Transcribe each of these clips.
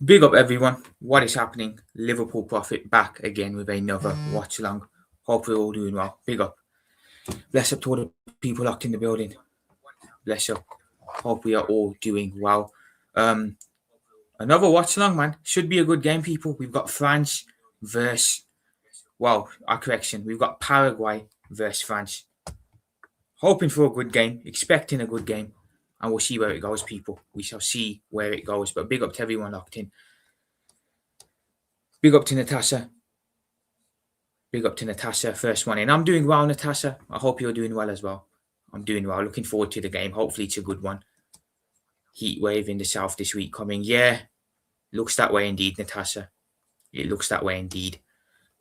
Big up everyone. What is happening? Liverpool Prophet back again with another watch along. Hope we're all doing well. Big up. Bless up to all the people locked in the building. Bless up. Hope we are all doing well. Um, Another watch along, man. Should be a good game, people. We've got France versus our correction. We've got Paraguay versus France. Hoping for a good game, expecting a good game, and we'll see where it goes, people. We shall see where it goes. But big up to everyone locked in. Big up to Natasha. Big up to Natasha, first one in. I'm doing well, Natasha. I hope you're doing well as well. I'm doing well. Looking forward to the game. Hopefully, it's a good one. Heat wave in the south this week coming. Yeah, looks that way indeed, Natasha. It looks that way indeed.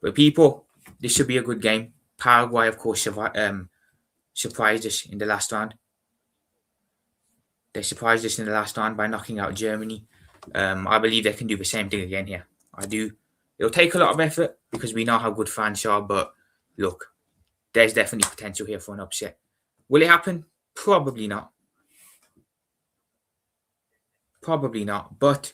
But people, this should be a good game. Paraguay, of course, surprised us in the last round. They surprised us in the last round by knocking out Germany. I believe they can do the same thing again here. I do. It'll take a lot of effort because we know how good France are, but look, there's definitely potential here for an upset. Will it happen? Probably not. Probably not, but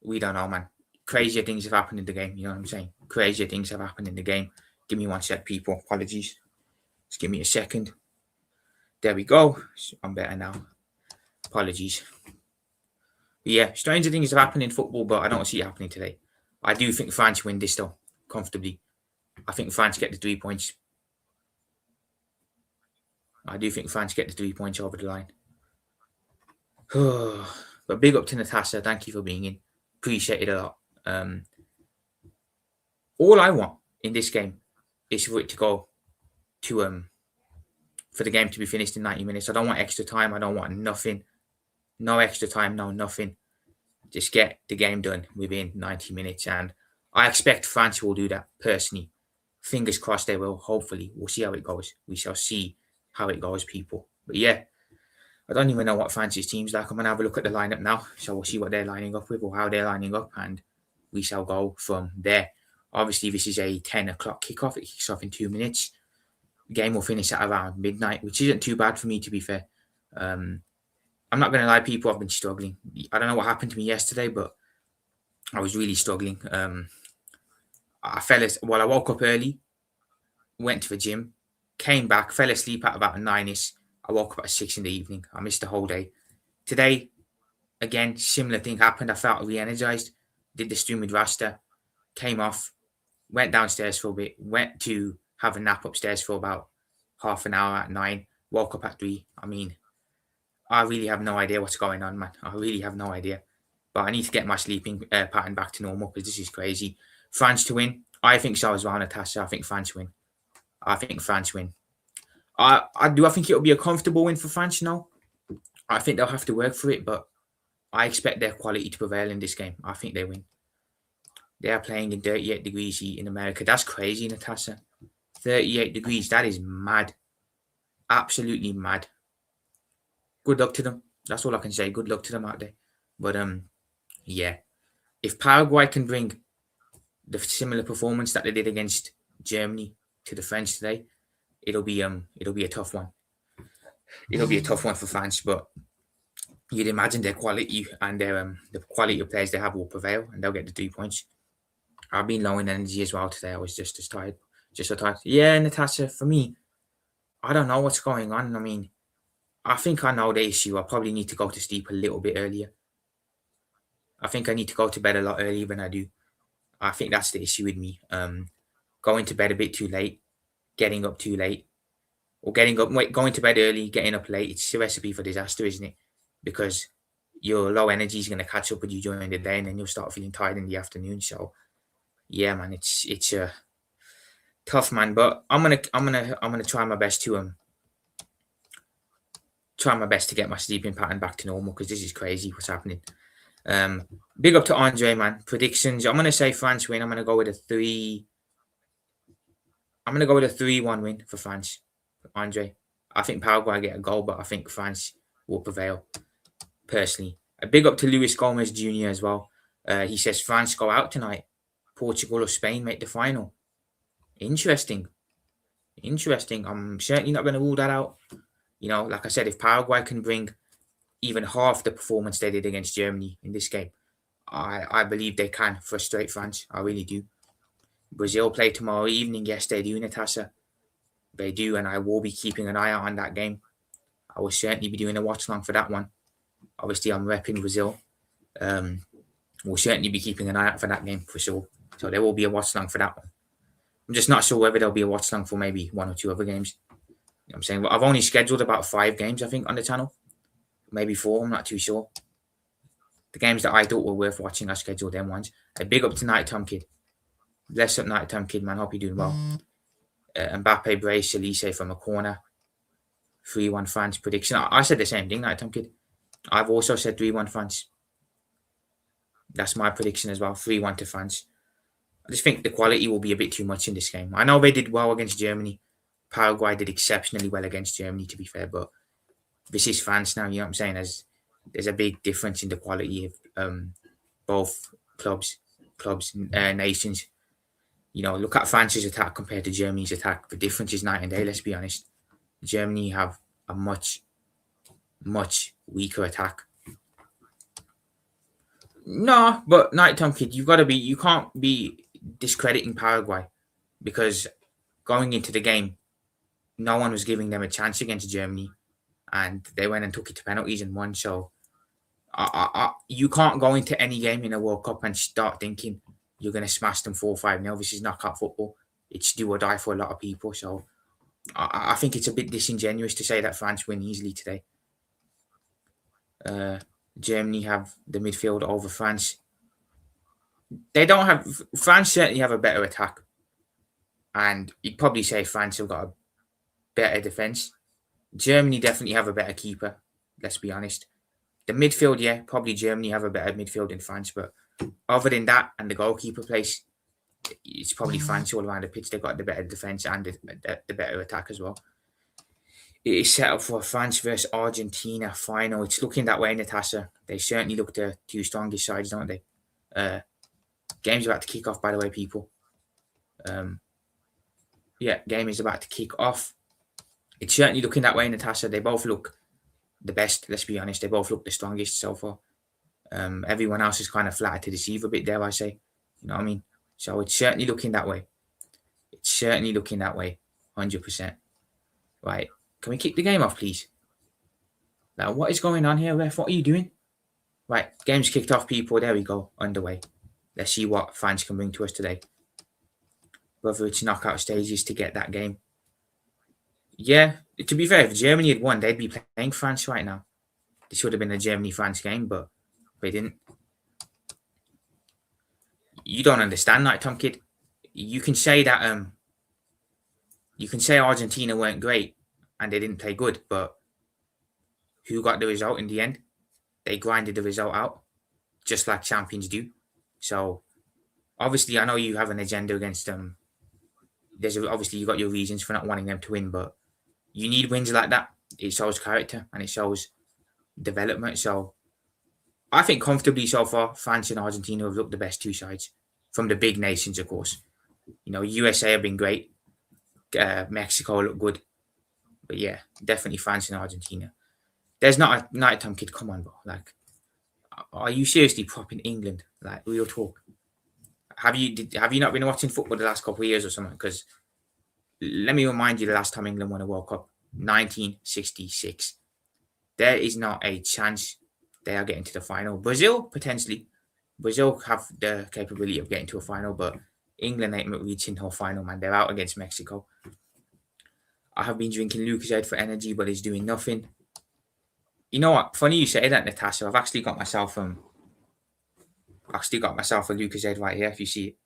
we don't know, man. Crazier things have happened in the game, you know what I'm saying? Crazier things have happened in the game. Give me one sec, people. Apologies. Just give me a second. There we go. I'm better now. Apologies. But yeah, stranger things have happened in football, but I don't see it happening today. I do think France win this, though, comfortably. I think France get the 3 points. I do think France get the 3 points over the line. But big up to Natasha. Thank you for being in. Appreciate it a lot. All I want in this game is for it to go to for the game to be finished in 90 minutes. I don't want extra time. I don't want nothing. No extra time, no nothing. Just get the game done within 90 minutes. And I expect France will do that personally. Fingers crossed they will. Hopefully. We'll see how it goes. We shall see how it goes, people. But yeah, I don't even know what France's team's like. I'm going to have a look at the lineup now. So we'll see what they're lining up with or how they're lining up. And we shall go from there. Obviously, this is a 10 o'clock kickoff. It kicks off in 2 minutes. The game will finish at around midnight, which isn't too bad for me, to be fair. I'm not going to lie, people, I've been struggling. I don't know what happened to me yesterday, but I was really struggling. I woke up early, went to the gym, came back, fell asleep at about 9ish. I woke up at 6 in the evening. I missed the whole day. Today, again, similar thing happened. I felt re-energized, did the stream with Rasta, came off, went downstairs for a bit, went to have a nap upstairs for about half an hour at 9, woke up at 3. I mean, I really have no idea what's going on, man. I really have no idea. But I need to get my sleeping pattern back to normal because this is crazy. France to win? I think so as well, Natasha. I think France win. I think France win. I think it'll be a comfortable win for France? No. I think they'll have to work for it, but I expect their quality to prevail in this game. I think they win. They are playing in 38 degrees heat in America. That's crazy, Natasha. 38 degrees. That is mad. Absolutely mad. Good luck to them. That's all I can say. Good luck to them out there. But yeah. If Paraguay can bring the similar performance that they did against Germany to the French today, it'll be a tough one. It'll be a tough one for France, but you'd imagine their quality and their the quality of players they have will prevail and they'll get the 3 points. I've been low in energy as well today. I was just as tired. Just so tired. Yeah, Natasha, for me, I don't know what's going on. I mean, I think I know the issue. I probably need to go to sleep a little bit earlier. I think I need to go to bed a lot earlier than I do. I think that's the issue with me. Going to bed a bit too late, getting up too late, or going to bed early, getting up late. It's a recipe for disaster, isn't it? Because your low energy is going to catch up with you during the day, and then you'll start feeling tired in the afternoon. So, yeah, man, it's tough, man. But I'm gonna try my best to get my sleeping pattern back to normal because this is crazy what's happening. Big up to Andre, man. Predictions. I'm gonna say France win. I'm gonna go with a 3-1 win for France. Andre. I think Paraguay get a goal, but I think France will prevail. Personally. A big up to Luis Gomez Jr. as well. He says France go out tonight. Portugal or Spain make the final. Interesting. I'm certainly not going to rule that out. You know, like I said, if Paraguay can bring even half the performance they did against Germany in this game, I believe they can frustrate France. I really do. Brazil play tomorrow evening. Yes, they do, Natasha. They do, and I will be keeping an eye out on that game. I will certainly be doing a watch along for that one. Obviously, I'm repping Brazil. We'll certainly be keeping an eye out for that game for sure. So there will be a watch along for that one. I'm just not sure whether there'll be a watch along for maybe one or two other games. You know what I'm saying? Well, I've only scheduled about 5 games, I think, on the channel. Maybe 4, I'm not too sure. The games that I thought were worth watching, I scheduled them ones. A big up to Night Tom Kid. Bless up Night Tom Kid, man. Hope you're doing well. Mbappe brace, Elise from a corner. 3-1 France prediction. I said the same thing, Night Tom Kid. I've also said 3-1 France. That's my prediction as well. 3-1 to France. I just think the quality will be a bit too much in this game. I know they did well against Germany. Paraguay did exceptionally well against Germany, to be fair, but this is France now, you know what I'm saying? There's a big difference in the quality of both clubs, nations. You know, look at France's attack compared to Germany's attack. The difference is night and day, let's be honest. Germany have a much, much weaker attack. No, but Night Tom Kid, you can't be discrediting Paraguay because going into the game, no one was giving them a chance against Germany, and they went and took it to penalties and won. So, you can't go into any game in a World Cup and start thinking you're going to smash them 4-5-0. This is knockout football. It's do or die for a lot of people. So, I think it's a bit disingenuous to say that France win easily today. Germany have the midfield over France. France certainly have a better attack. And you'd probably say France have got a better defence. Germany definitely have a better keeper, let's be honest. The midfield, yeah, probably Germany have a better midfield than France. But other than that and the goalkeeper place, it's probably France all around the pitch. They've got the better defence and the better attack as well. It is set up for a France versus Argentina final. It's looking that way, Natasha. They certainly look the 2 strongest sides, don't they? Game's about to kick off, by the way, people. Game is about to kick off. It's certainly looking that way, Natasha. They both look the best, let's be honest. They both look the strongest so far. Everyone else is kind of flattered to deceive a bit, dare I say. You know what I mean? So it's certainly looking that way. 100%. Right. Can we kick the game off, please? Now, what is going on here, ref? What are you doing? Right, game's kicked off, people. There we go, underway. Let's see what France can bring to us today. Whether it's knockout stages to get that game. Yeah, to be fair, if Germany had won, they'd be playing France right now. This should have been a Germany-France game, but they didn't. You don't understand that, Tom Kid. You can say that you can say Argentina weren't great and they didn't play good, but who got the result in the end? They grinded the result out, just like champions do. So, obviously, I know you have an agenda against them. Obviously, you got your reasons for not wanting them to win, but you need wins like that. It shows character and it shows development. So, I think comfortably so far, France and Argentina have looked the best 2 sides from the big nations, of course. You know, USA have been great. Mexico look good. But yeah, definitely France and Argentina. There's not a nighttime kid. Come on, bro. Like, are you seriously propping England? Like, real talk. Have you not been watching football the last couple of years or something? Because let me remind you, the last time England won a World Cup, 1966. There is not a chance they are getting to the final. Brazil, potentially. Brazil have the capability of getting to a final, but England ain't reaching to a final, man. They're out against Mexico. I have been drinking Lucozade for energy, but it's doing nothing. You know what? Funny you say that, Natasha. I've actually got myself a Lucozade right here, if you see it.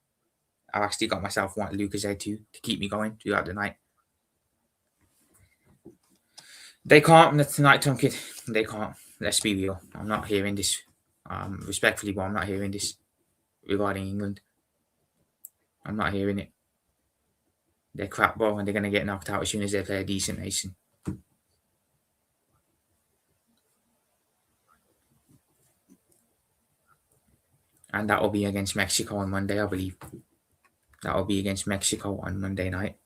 I've actually got myself one Lucozade too, to keep me going throughout the night. They can't tonight, Tom Kid. They can't. Let's be real. I'm not hearing this. Respectfully, but I'm not hearing this regarding England. I'm not hearing it. They're crap, bro, and they're going to get knocked out as soon as they play a decent nation. And that will be against Mexico on Monday, I believe. That will be against Mexico on Monday night.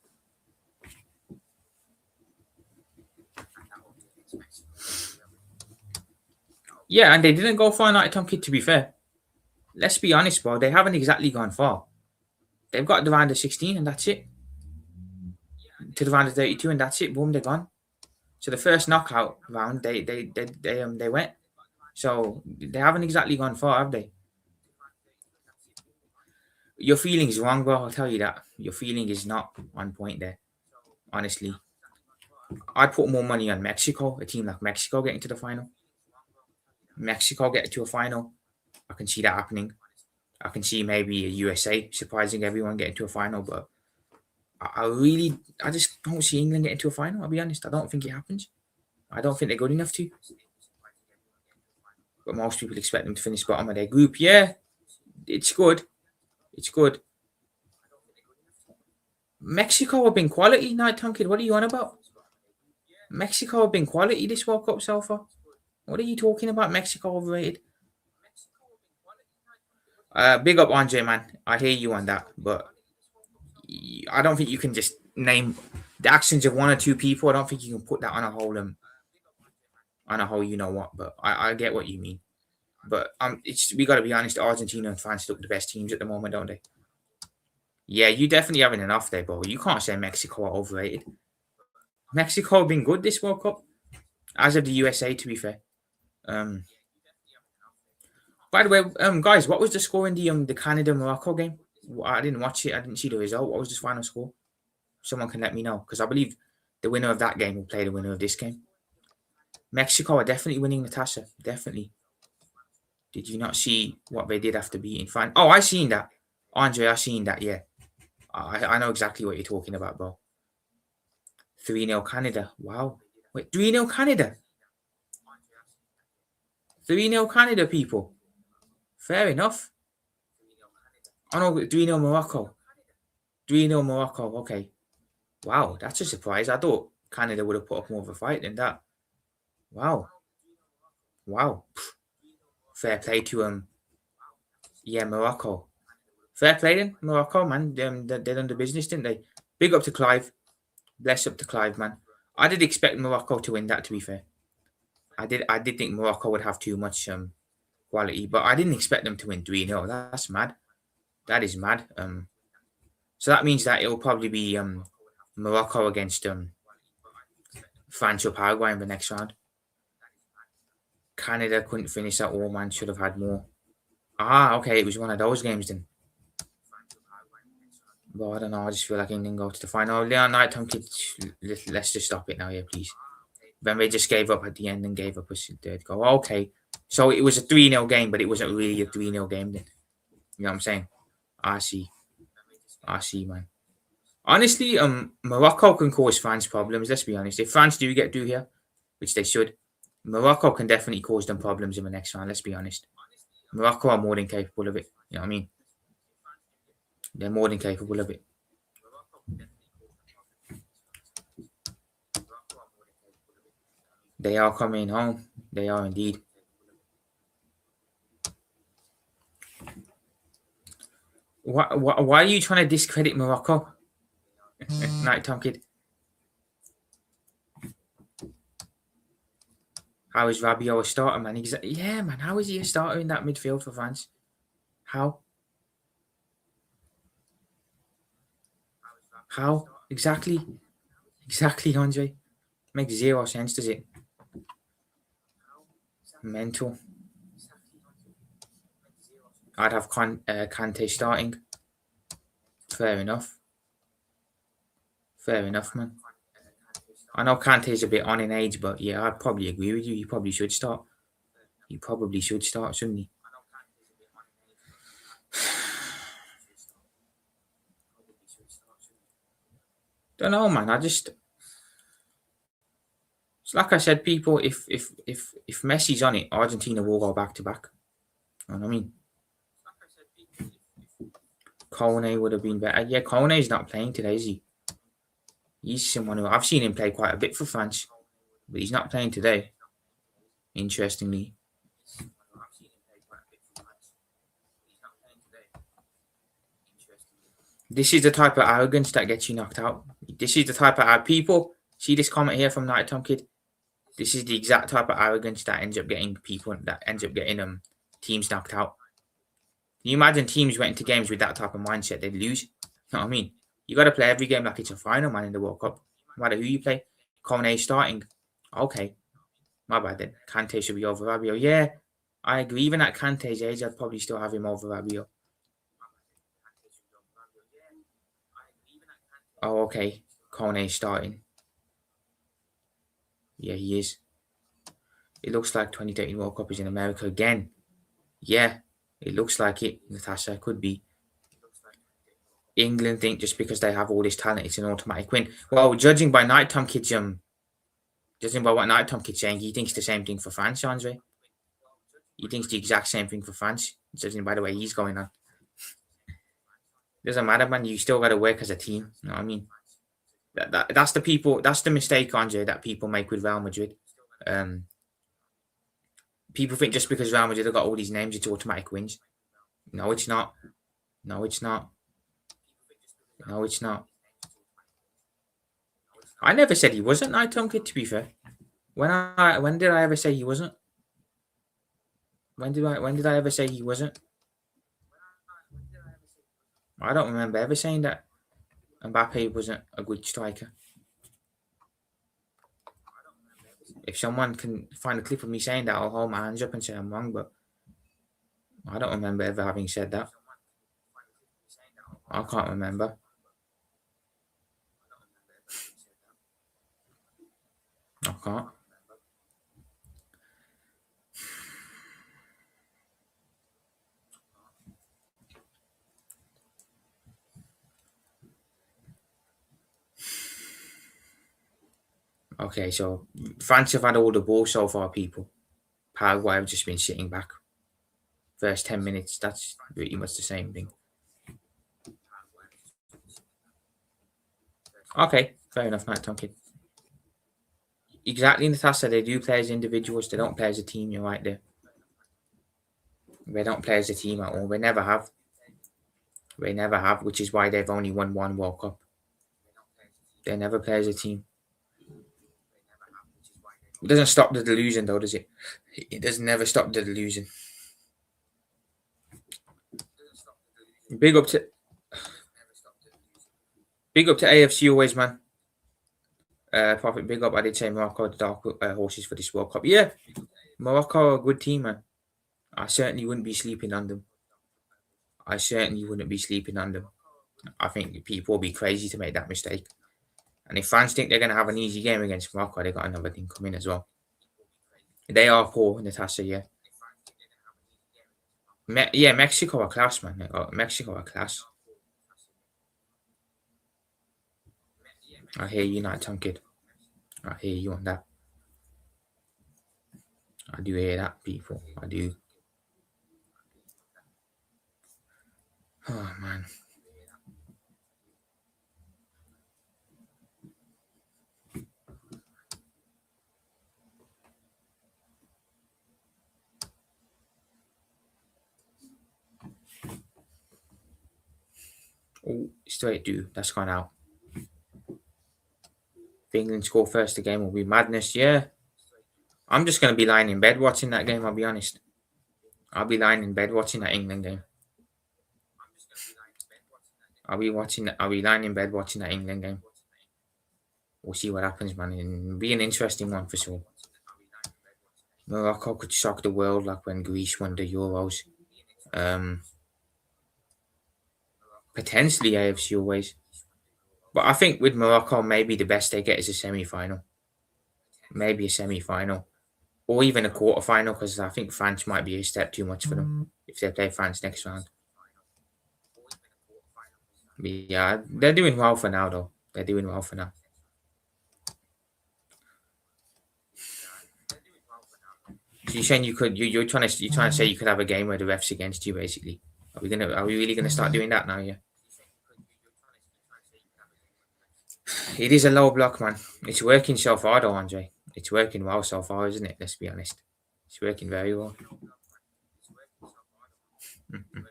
Yeah, and they didn't go for a night, Tom Kid, to be fair. Let's be honest, bro. They haven't exactly gone far. They've got the round of 16 and that's it. To the round of 32 and that's it. Boom, they're gone. So the first knockout round, they went. So they haven't exactly gone far, have they? Your feeling is wrong, bro. I'll tell you that. Your feeling is not on point there. Honestly, I'd put more money on Mexico. A team like Mexico getting to the final. Mexico getting to a final. I can see that happening. I can see maybe a USA surprising everyone getting to a final, but I just don't see England getting to a final. I'll be honest. I don't think it happens. I don't think they're good enough to. But most people expect them to finish bottom of their group. Yeah, it's good. It's good. Mexico have been quality, Night Tom Kid. What are you on about? Mexico have been quality this World Cup so far. What are you talking about? Mexico overrated. Big up Andre, man. I hear you on that, but I don't think you can just name the actions of one or two people. I don't think you can put that on a whole you know what. But I get what you mean. But it's we got to be honest. Argentina and France look the best teams at the moment, don't they? Yeah, you definitely having an off there, bro. You can't say Mexico are overrated. Mexico have been good this World Cup, as of the USA. To be fair. Um, by the way, guys, what was the score in the Canada Morocco game? I didn't watch it. I didn't see the result. What was the final score? Someone can let me know because I believe the winner of that game will play the winner of this game. Mexico are definitely winning, Natasha. Definitely. Did you not see what they did after beating France? Oh, I seen that. Andre, I seen that. Yeah, I know exactly what you're talking about, bro. 3-0 Canada. Wow. Wait, 3-0 Canada. 3-0 Canada, people. Fair enough. Oh no, 3-0 Morocco. 3-0 Morocco. Okay. Wow, that's a surprise. I thought Canada would have put up more of a fight than that. Wow. Wow. Fair play to yeah, Morocco. Fair play then, Morocco, man. They done the business, didn't they? Big up to Clive. Bless up to Clive, man. I did expect Morocco to win that, to be fair. I did think Morocco would have too much quality, but I didn't expect them to win 3-0. That's mad. That is mad. So that means that it will probably be Morocco against France or Paraguay in the next round. Canada couldn't finish at all, man. Should have had more. Ah, okay. It was one of those games then. Well, I don't know. I just feel like England go to the final. Leon Knight, Tom Kids, let's just stop it now, yeah, please. Then they just gave up at the end and gave up a third goal. Okay. So it was a 3-0 game, but it wasn't really a 3-0 game then. You know what I'm saying? I see. I see, man. Honestly, Morocco can cause France problems. Let's be honest. If France do get through here, which they should, Morocco can definitely cause them problems in the next round. Let's be honest. Morocco are more than capable of it. You know what I mean? They're more than capable of it. They are coming home. They are indeed. Why are you trying to discredit Morocco? Night Tom Kid. How is Rabiot a starter, man? Yeah, man. How is he a starter in that midfield for France? How? How? Exactly. Exactly, Andre. Makes zero sense, does it? Mental. I'd have Kante starting. Fair enough. Fair enough, man. I know Kante's a bit on in age, but yeah, I'd probably agree with you. He probably should start. He probably should start, shouldn't he? Don't know, man. It's like I said, people. If Messi's on it, Argentina will go back to back. You know what I mean? Kone would have been better. Yeah, Kone's not playing today, is he? He's someone who I've seen him play quite a bit for France, but he's not playing today. Interestingly. This is the type of arrogance that gets you knocked out. This is the type of people. See this comment here from Night Tom Kid. This is the exact type of arrogance that ends up getting teams knocked out. you imagine teams went into games with that type of mindset, they'd lose. You know what I mean? You got to play every game like it's a final, man, in the World Cup. No matter who you play. Kone starting. Okay, my bad then. Kante should be over Rabiot. Yeah, I agree. Even at Kante's age, I'd probably still have him over Rabiot. Oh, okay. Kone starting. Yeah, he is. It looks like 2013 World Cup is in America again. Yeah, it looks like it, Natasha. Could be. England think just because they have all this talent, it's an automatic win. Well, judging by what Night Tom Kid's saying, he thinks the same thing for France, Andre. He thinks the exact same thing for France, judging by the way he's going on. Doesn't matter, man. You still got to work as a team. You know what I mean? That's the people. That's the mistake, Andre, that people make with Real Madrid. Um, People think just because Real Madrid have got all these names, it's automatic wins. No, it's not. No, it's not. No, it's not. I never said he wasn't Night Tom Kid. To be fair, when did I ever say he wasn't? When did I ever say he wasn't? I don't remember ever saying that Mbappe wasn't a good striker. If someone can find a clip of me saying that, I'll hold my hands up and say I'm wrong, but I don't remember ever having said that. I can't remember. I can't. Okay, so France have had all the ball so far, people. Paraguay have just been sitting back. First 10 minutes, that's pretty much the same thing. Okay, fair enough, Matt Tonkin. Exactly, Natasha. They do play as individuals. They don't play as a team. You're right there. They don't play as a team at all. They never have. They never have, which is why they've only won one World Cup. They never play as a team. It doesn't stop the delusion, though, does it? It does never stop the delusion. Big up to AFC always, man. Profit big up. I did say Morocco the dark horses for this World Cup. Yeah, Morocco are a good team, man. I certainly wouldn't be sleeping on them. I certainly wouldn't be sleeping on them. I think people will be crazy to make that mistake. And if fans think they're going to have an easy game against Morocco, they got another thing coming as well. They are poor, Natasha. Yeah, Mexico are class, man. Mexico are class. I hear you, Night Tom Kid. I hear you on that. I do hear that, people. I do. Oh man. Oh, straight do. That's gone out. If England score first, the game will be madness. Yeah. I'm just going to be lying in bed watching that game, I'll be honest. I'll be lying in bed watching that England game. I'll be lying in bed watching that England game. We'll see what happens, man. It'll be an interesting one for sure. Morocco could shock the world like when Greece won the Euros. Potentially AFC always. But I think with Morocco, maybe the best they get is a semi-final. Maybe a semi-final. Or even a quarter-final, because I think France might be a step too much for them if they play France next round. Yeah, they're doing well for now, though. They're doing well for now. So you're saying you're trying to say you could have a game where the refs against you, basically. Are we really gonna start doing that now? Yeah. It is a low block, man. It's working so far, though, Andre. It's working well so far, isn't it? Let's be honest. It's working very well. Mhm.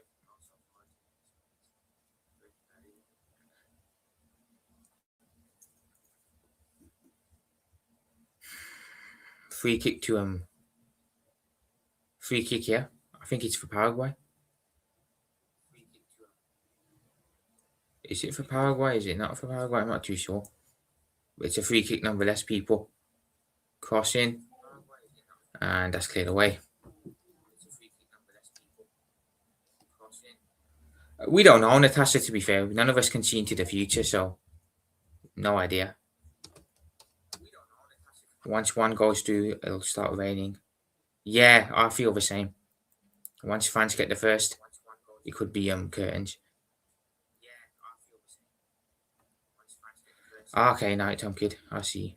Free kick to free kick, yeah. I think it's for Paraguay. Is it for Paraguay? Is it not for Paraguay? I'm not too sure. But it's a free kick nonetheless, people. Crossing, and that's cleared away. We don't know, Natasha, to be fair. None of us can see into the future, so no idea. Once one goes through, it'll start raining. Yeah, I feel the same. Once fans get the first, it could be curtains. Okay, night time kid. I see.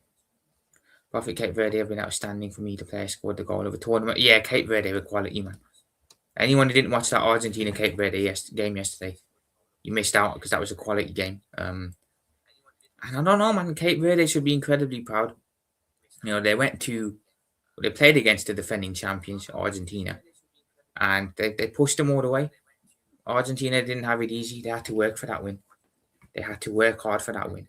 Profit Cape Verde have been outstanding for me. The player scored the goal of a tournament. Yeah, Cape Verde with quality, man. Anyone who didn't watch that Argentina Cape Verde game yesterday, you missed out because that was a quality game. And I don't know, man. Cape Verde should be incredibly proud. They played against the defending champions, Argentina, and they pushed them all the way. Argentina didn't have it easy. They had to work for that win. They had to work hard for that win.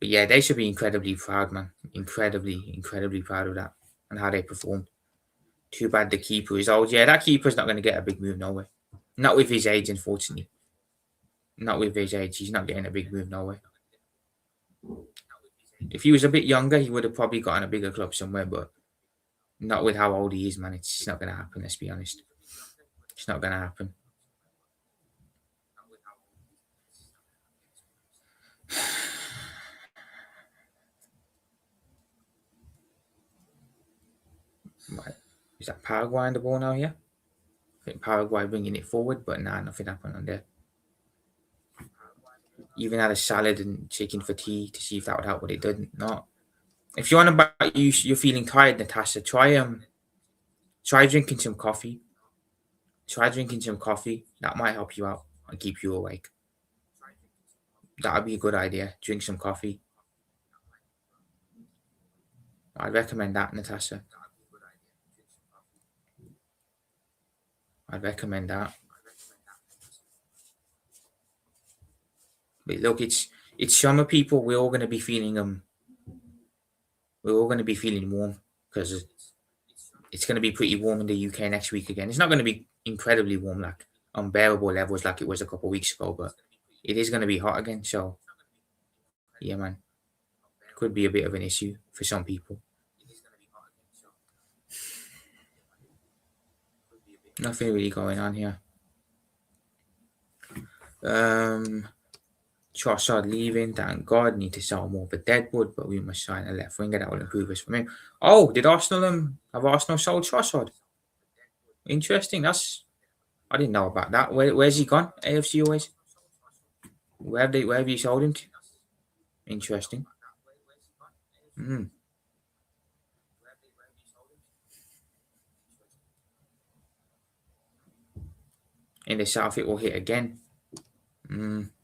But yeah, they should be incredibly proud, man. Incredibly proud of that and how they performed. Too bad the keeper is old. Yeah, that keeper's not going to get a big move nowhere. Not with his age, unfortunately. Not with his age. He's not getting a big move nowhere. If he was a bit younger, he would have probably gotten a bigger club somewhere, but not with how old he is, man. It's not going to happen, let's be honest. It's not going to happen. Right. Is that Paraguay on the ball now here? I think Paraguay bringing it forward, but nah, nothing happened on there. Even had a salad and chicken for tea to see if that would help, but it didn't. Not. If you're on about you're feeling tired, Natasha, try drinking some coffee. Try drinking some coffee. That might help you out and keep you awake. That would be a good idea. Drink some coffee. I'd recommend that, Natasha. I'd recommend that. But look, it's summer, people. We're all going to be feeling We're all going to be feeling warm because it's going to be pretty warm in the UK next week again. It's not going to be incredibly warm, like unbearable levels like it was a couple of weeks ago, but it is going to be hot again. So, yeah, man, could be a bit of an issue for some people. Nothing really going on here. Trossard leaving, thank God. Need to sell more for Deadwood, but we must sign a left winger that will improve us from him. Oh, did Arsenal have Arsenal sold Trossard? Interesting. I didn't know about that. Where's he gone? AFC always. Where have you sold him to? Interesting. Mm. In the south, it will hit again.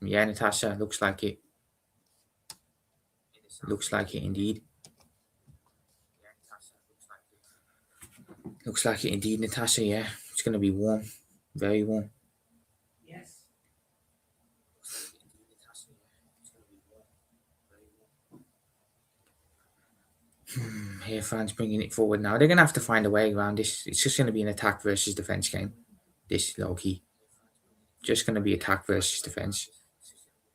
Yeah, Natasha, looks like it. Looks like it indeed. Looks like it indeed, Natasha. Yeah, it's going to be warm. Very warm. Here, fans bringing it forward now. They're going to have to find a way around this. It's just going to be an attack versus defense game. This low key. Just going to be attack versus defense.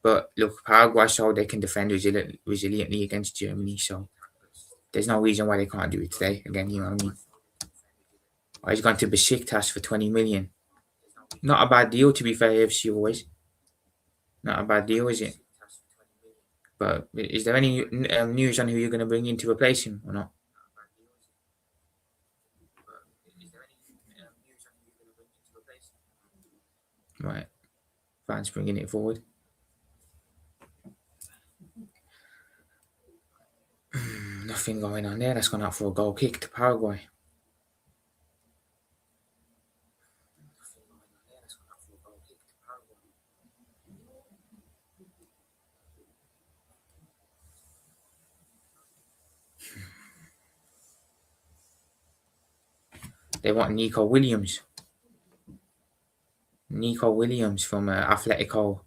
But look, Paraguay showed they can defend resiliently against Germany, so there's no reason why they can't do it today. Again, you know what I mean? Oh, he's gone to Besiktas for 20 million. Not a bad deal, to be fair, AFC always. Not a bad deal, is it? But is there any news on who you're going to bring in to replace him or not? Right. Fans bringing it forward. Nothing going on there. That's gone out for a goal kick to Paraguay. They want Nico Williams. Nico Williams from Atletico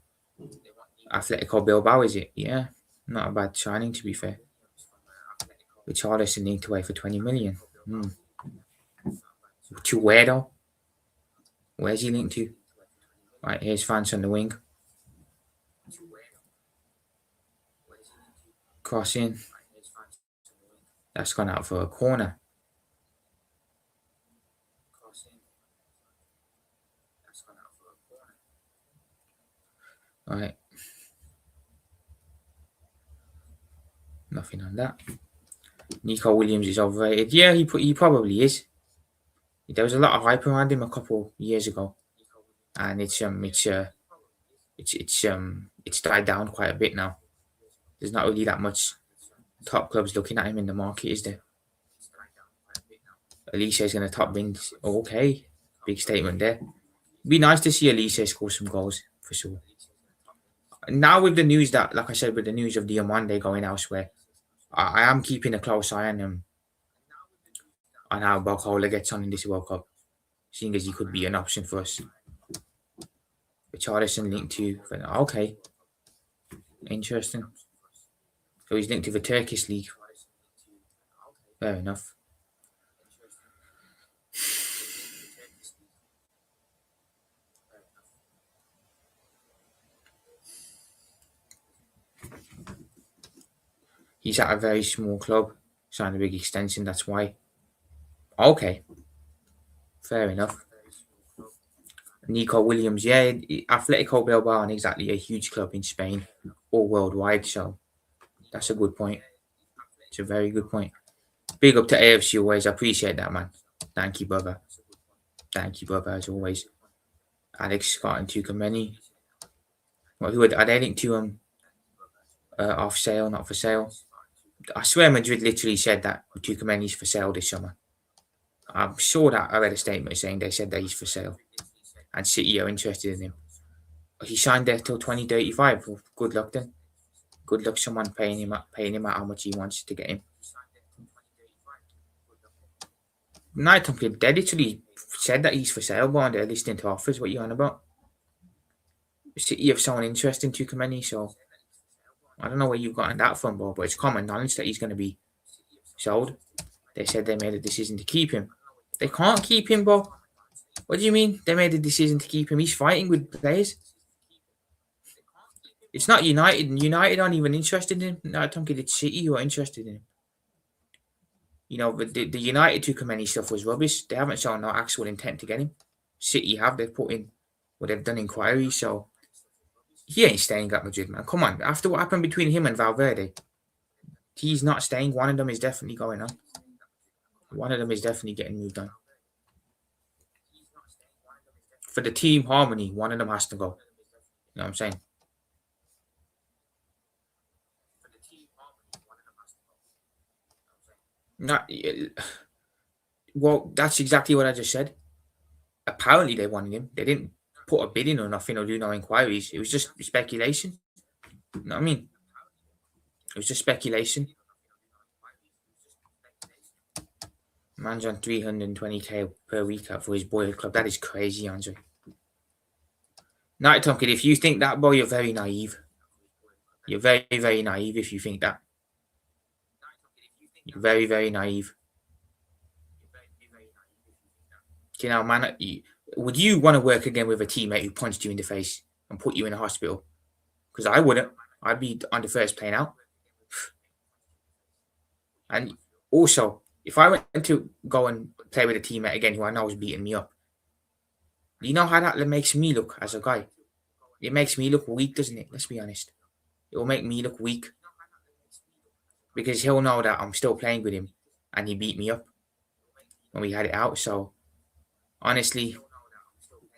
Bilbao, is it? Yeah. Not a bad signing, to be fair. Richarlison linked away for 20 million. To where though? Where's he linked to? Right, here's France on the wing. Crossing. That's gone out for a corner. Right. Nothing on that. Nico Williams is overrated. Yeah, he probably is. There was a lot of hype around him a couple years ago, and it's died down quite a bit now. There's not really that much top clubs looking at him in the market, is there? Elise is going to top bins. Okay, big statement there. Be nice to see Elise score some goals for sure. Now with the news that, like I said, with the news of Diamande going elsewhere, I am keeping a close eye on how Barcola gets on in this World Cup, seeing as he could be an option for us. Richarlison linked to, okay, interesting. So he's linked to the Turkish league. Fair enough. He's at a very small club, signed a big extension, that's why. Okay, fair enough. Nico Williams, yeah, Atletico Bilbao aren't exactly a huge club in Spain or worldwide, so that's a good point. It's a very good point. Big up to AFC always. I appreciate that, man. Thank you, brother. Thank you, brother, as always. Alex Scott and Tukameni. What who are they linked to off sale, not for sale? I swear Madrid literally said that Tukameni's for sale this summer. I'm sure that I read a statement saying they said that he's for sale. And City are interested in him. He signed there till 2035. Well, good luck then. Good luck someone paying him out how much he wants to get him. Night Tompkins, they literally said that he's for sale, but they're listening to offers. What are you on about? City have someone interest in Tukameni, so I don't know where you've gotten that from, bro, but it's common knowledge that he's going to be sold. They said they made a decision to keep him. They can't keep him, bro. What do you mean they made a decision to keep him? He's fighting with players. It's not United. United aren't even interested in him. No, I don't think it's City who are interested in him. You know, but the United Tukameni stuff was rubbish. They haven't shown no actual intent to get him. City have. They've put in, well, they've done inquiries, so he ain't staying at Madrid, man. Come on. After what happened between him and Valverde, he's not staying. One of them is definitely going on. One of them is definitely getting moved on. For the team harmony, one of them has to go. You know what I'm saying? Not, well, that's exactly what I just said. Apparently, they wanted him. They didn't put a bid in or nothing or do no inquiries. It was just speculation. You know what I mean? It was just speculation. Man's on 320k per week for his boyhood club. That is crazy, Andre. Night Tompkins, if you think that, boy, you're very naive. You're very, very naive if you think that. You're very, very naive. You know, man, would you want to work again with a teammate who punched you in the face and put you in a hospital? Because I wouldn't. I'd be on the first plane out. And also, if I went to go and play with a teammate again who I know is beating me up, you know how that makes me look as a guy? It makes me look weak, doesn't it? Let's be honest. It will make me look weak. Because he'll know that I'm still playing with him and he beat me up when we had it out. So, honestly,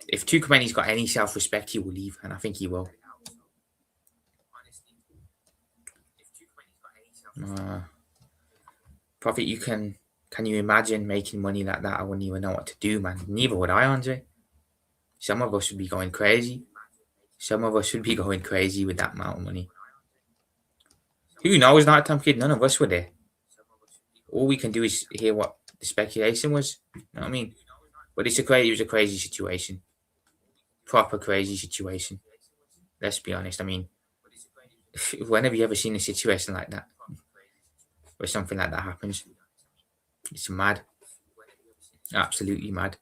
if Tukameni's got any self-respect, he will leave, and I think he will. Prophet, can you imagine making money like that? I wouldn't even know what to do, man. Neither would I, Andre. Some of us would be going crazy. Some of us would be going crazy with that amount of money. Who knows, Night Time Kid? None of us were there. All we can do is hear what the speculation was. You know what I mean? But it was a crazy situation. Proper crazy situation. Let's be honest. I mean, when have you ever seen a situation like that? Where something like that happens? It's mad. Absolutely mad.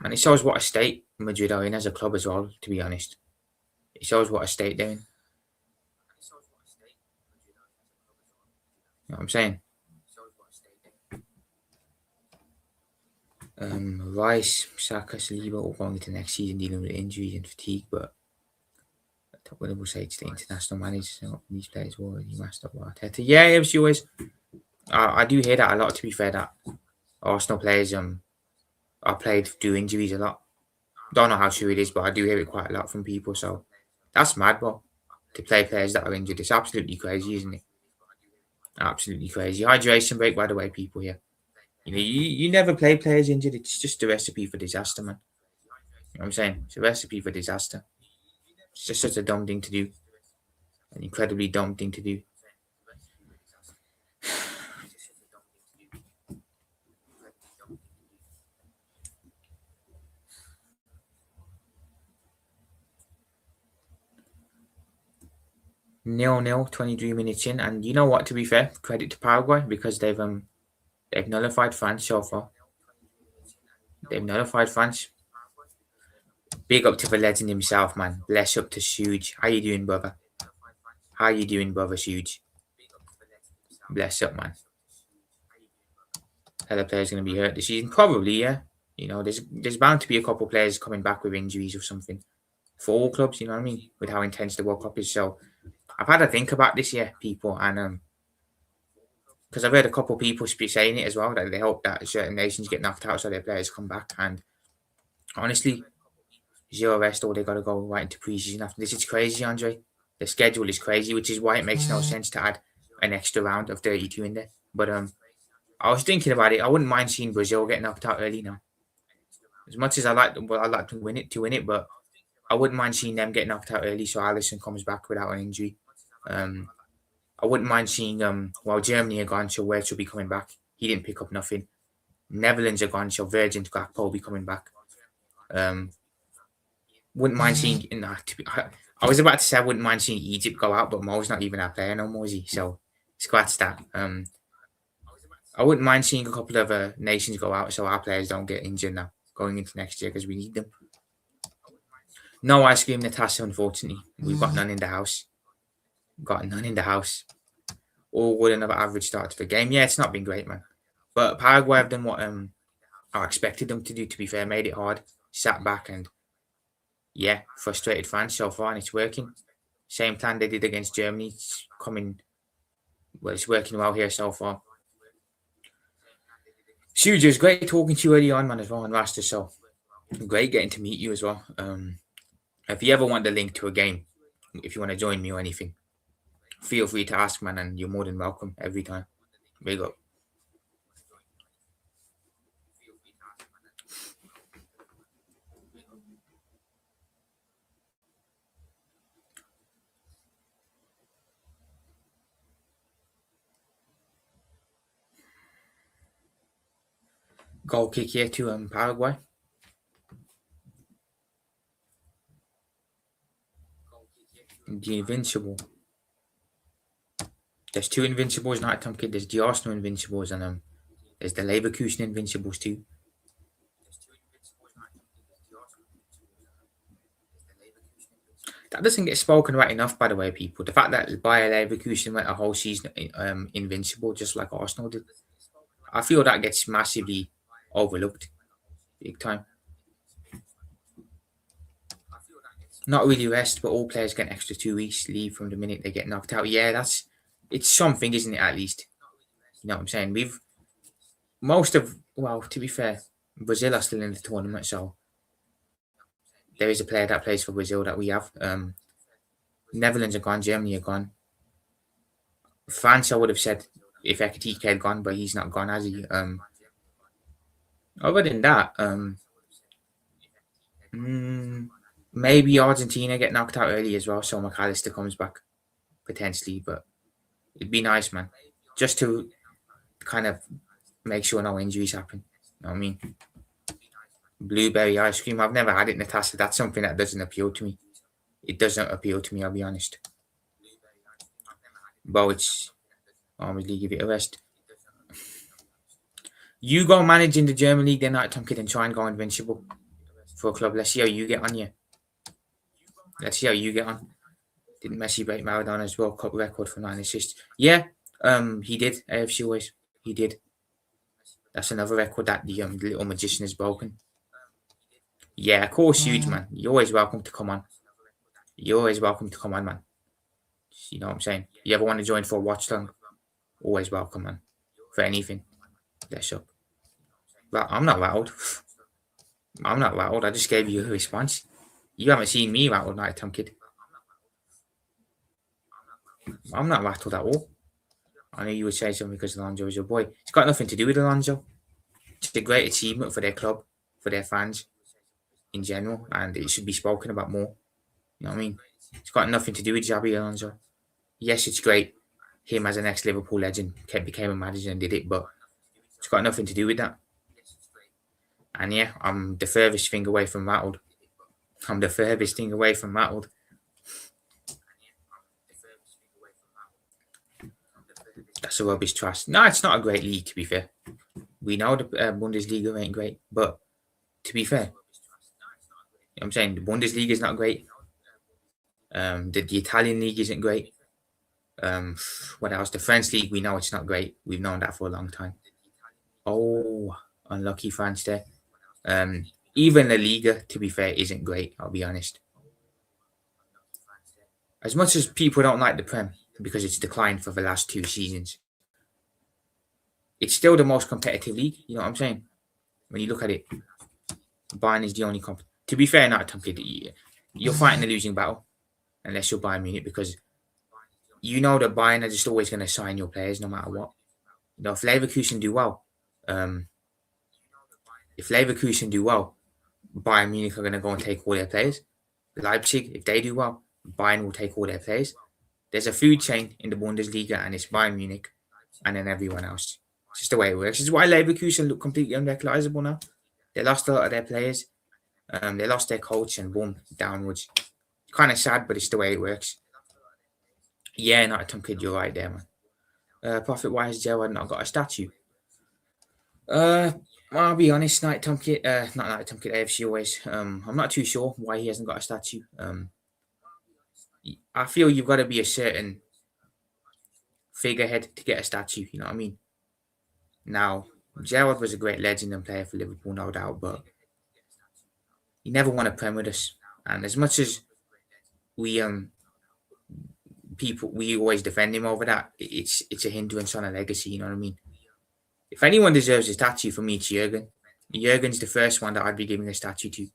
And it shows what a state Madrid are in as a club as well, to be honest. It shows what a state they're in. You know what I'm saying? Rice, Saka, Saliba all going into next season dealing with injuries and fatigue, but top winnable say it's the international managers. So these players will already master Arteta. Yeah, it was always. I do hear that a lot. To be fair, that Arsenal players are played due injuries a lot. Don't know how true it is, but I do hear it quite a lot from people. So that's mad, bro. To play players that are injured, it's absolutely crazy, isn't it? Absolutely crazy. Hydration break, by the way, people here. You never play players injured. It's just a recipe for disaster, man. You know what I'm saying? It's a recipe for disaster. It's just such a dumb thing to do. An incredibly dumb thing to do. Nil, 23 minutes in, and you know what? To be fair, credit to Paraguay because they've nullified France so far. They've nullified France. Big up to the legend himself, man. Bless up to Suge. How you doing, brother? How you doing, brother Suge? Bless up, man. Other players going to be hurt this season? Probably, yeah. There's bound to be a couple of players coming back with injuries or something for all clubs. You know what I mean? With how intense the World Cup is. So I've had to think about this, yeah, people, and because I've heard a couple of people saying it as well that they hope that certain nations get knocked out so their players come back. And honestly, zero rest, or they got to go right into preseason after this. It's crazy, Andre. The schedule is crazy, which is why it makes no sense to add an extra round of 32 in there. But I was thinking about it. I wouldn't mind seeing Brazil get knocked out early now. As much as I like to win it, but I wouldn't mind seeing them get knocked out early so Alisson comes back without an injury. I wouldn't mind seeing while Germany are gone, so Wirtz will be coming back. He didn't pick up nothing. Netherlands are gone, so Virgin Gakpo will be coming back. Wouldn't mind seeing. I was about to say I wouldn't mind seeing Egypt go out, but Mo's not even our player no more, is he? So scratch that. I wouldn't mind seeing a couple of nations go out so our players don't get injured now going into next year because we need them. No ice cream, Natasha, unfortunately. We've got none in the house. Got none in the house. All with another average start to the game. Yeah, it's not been great, man. But Paraguay have done what I expected them to do, to be fair. Made it hard. Sat back and, yeah, frustrated fans so far, and it's working. Same plan they did against Germany. It's working well here so far. Suji, it was great talking to you early on, man, as well, on Rasta. So great getting to meet you as well. If you ever want the link to a game, if you want to join me or anything, feel free to ask, man, and you're more than welcome every time. Big up. Goal kick here to Paraguay. The Invincible. There's two Invincibles, not Tom Kid. There's the Arsenal Invincibles and there's the Leverkusen Invincibles too. That doesn't get spoken about enough, by the way, people. The fact that Bayer Leverkusen went a whole season invincible, just like Arsenal did. I feel that gets massively overlooked, big time. Not really rest, but all players get an extra 2 weeks leave from the minute they get knocked out. Yeah, it's something, isn't it? At least, you know what I'm saying. To be fair, Brazil are still in the tournament, so there is a player that plays for Brazil that we have. Netherlands are gone, Germany are gone. France, I would have said if Ekitike had gone, but he's not gone, has he? Other than that, maybe Argentina get knocked out early as well, so McAllister comes back potentially. But it'd be nice, man, just to kind of make sure no injuries happen. You know what I mean? Blueberry ice cream. I've never had it, Natasha. That's something that doesn't appeal to me. It doesn't appeal to me, I'll be honest. But it's obviously give it a rest. You go manage in the German league, then night Tom Kid and try and go invincible. for a club. Let's see how you get on here. Let's see how you get on. Didn't Messi break Maradona's World Cup record for 9 assists? Yeah, he did. AFC always. He did. That's another record that the little magician has broken. Yeah, of course, huge man. You're always welcome to come on. You're always welcome to come on, man. You know what I'm saying? You ever want to join for a Watchalong? Always welcome, man. For anything. Let's up. But I'm not rattled. I'm not rattled. I just gave you a response. You haven't seen me rattled, Night Tom Kid. I'm not rattled at all. I know you would say something because Alonso is your boy. It's got nothing to do with Alonso. It's a great achievement for their club, for their fans in general, and it should be spoken about more. You know what I mean? It's got nothing to do with Xabi Alonso. Yes, it's great. Him as an ex-Liverpool legend became a manager and did it, but it's got nothing to do with that. And yeah, I'm the furthest thing away from rattled. I'm the furthest thing away from rattled. That's a rubbish trust. No, it's not a great league, to be fair. We know the Bundesliga ain't great, but to be fair, you know what I'm saying? The Bundesliga is not great. The Italian league isn't great. What else? The French league, we know it's not great. We've known that for a long time. Oh, unlucky France there. Even La Liga, to be fair, isn't great, I'll be honest. As much as people don't like the Prem because it's declined for the last 2 seasons, it's still the most competitive league. You know what I'm saying? When you look at it, Bayern is the only to be fair, not Tom Kid, you're fighting a losing battle unless you're Bayern Munich, because you know that Bayern are just always going to sign your players no matter what. You know, if Leverkusen do well, Bayern Munich are going to go and take all their players. Leipzig, if they do well, Bayern will take all their players. There's a food chain in the Bundesliga, and it's Bayern Munich, and then everyone else. It's just the way it works. This is why Leverkusen look completely unrecognisable now. They lost a lot of their players. They lost their coach, and boom, downwards. Kind of sad, but it's the way it works. Yeah, not a Tom Kid, you're right there, man. Profit wise, Gerrard not got a statue. I'll be honest, not Tom Kid, AFC always. I'm not too sure why he hasn't got a statue. I feel you've got to be a certain figurehead to get a statue. You know what I mean? Now, Gerrard was a great legend and player for Liverpool, no doubt, but he never won a Prem with us. And as much as we always defend him over that, it's a hindrance on a legacy. You know what I mean? If anyone deserves a statue, for me, it's Jurgen. Jurgen's the first one that I'd be giving a statue to.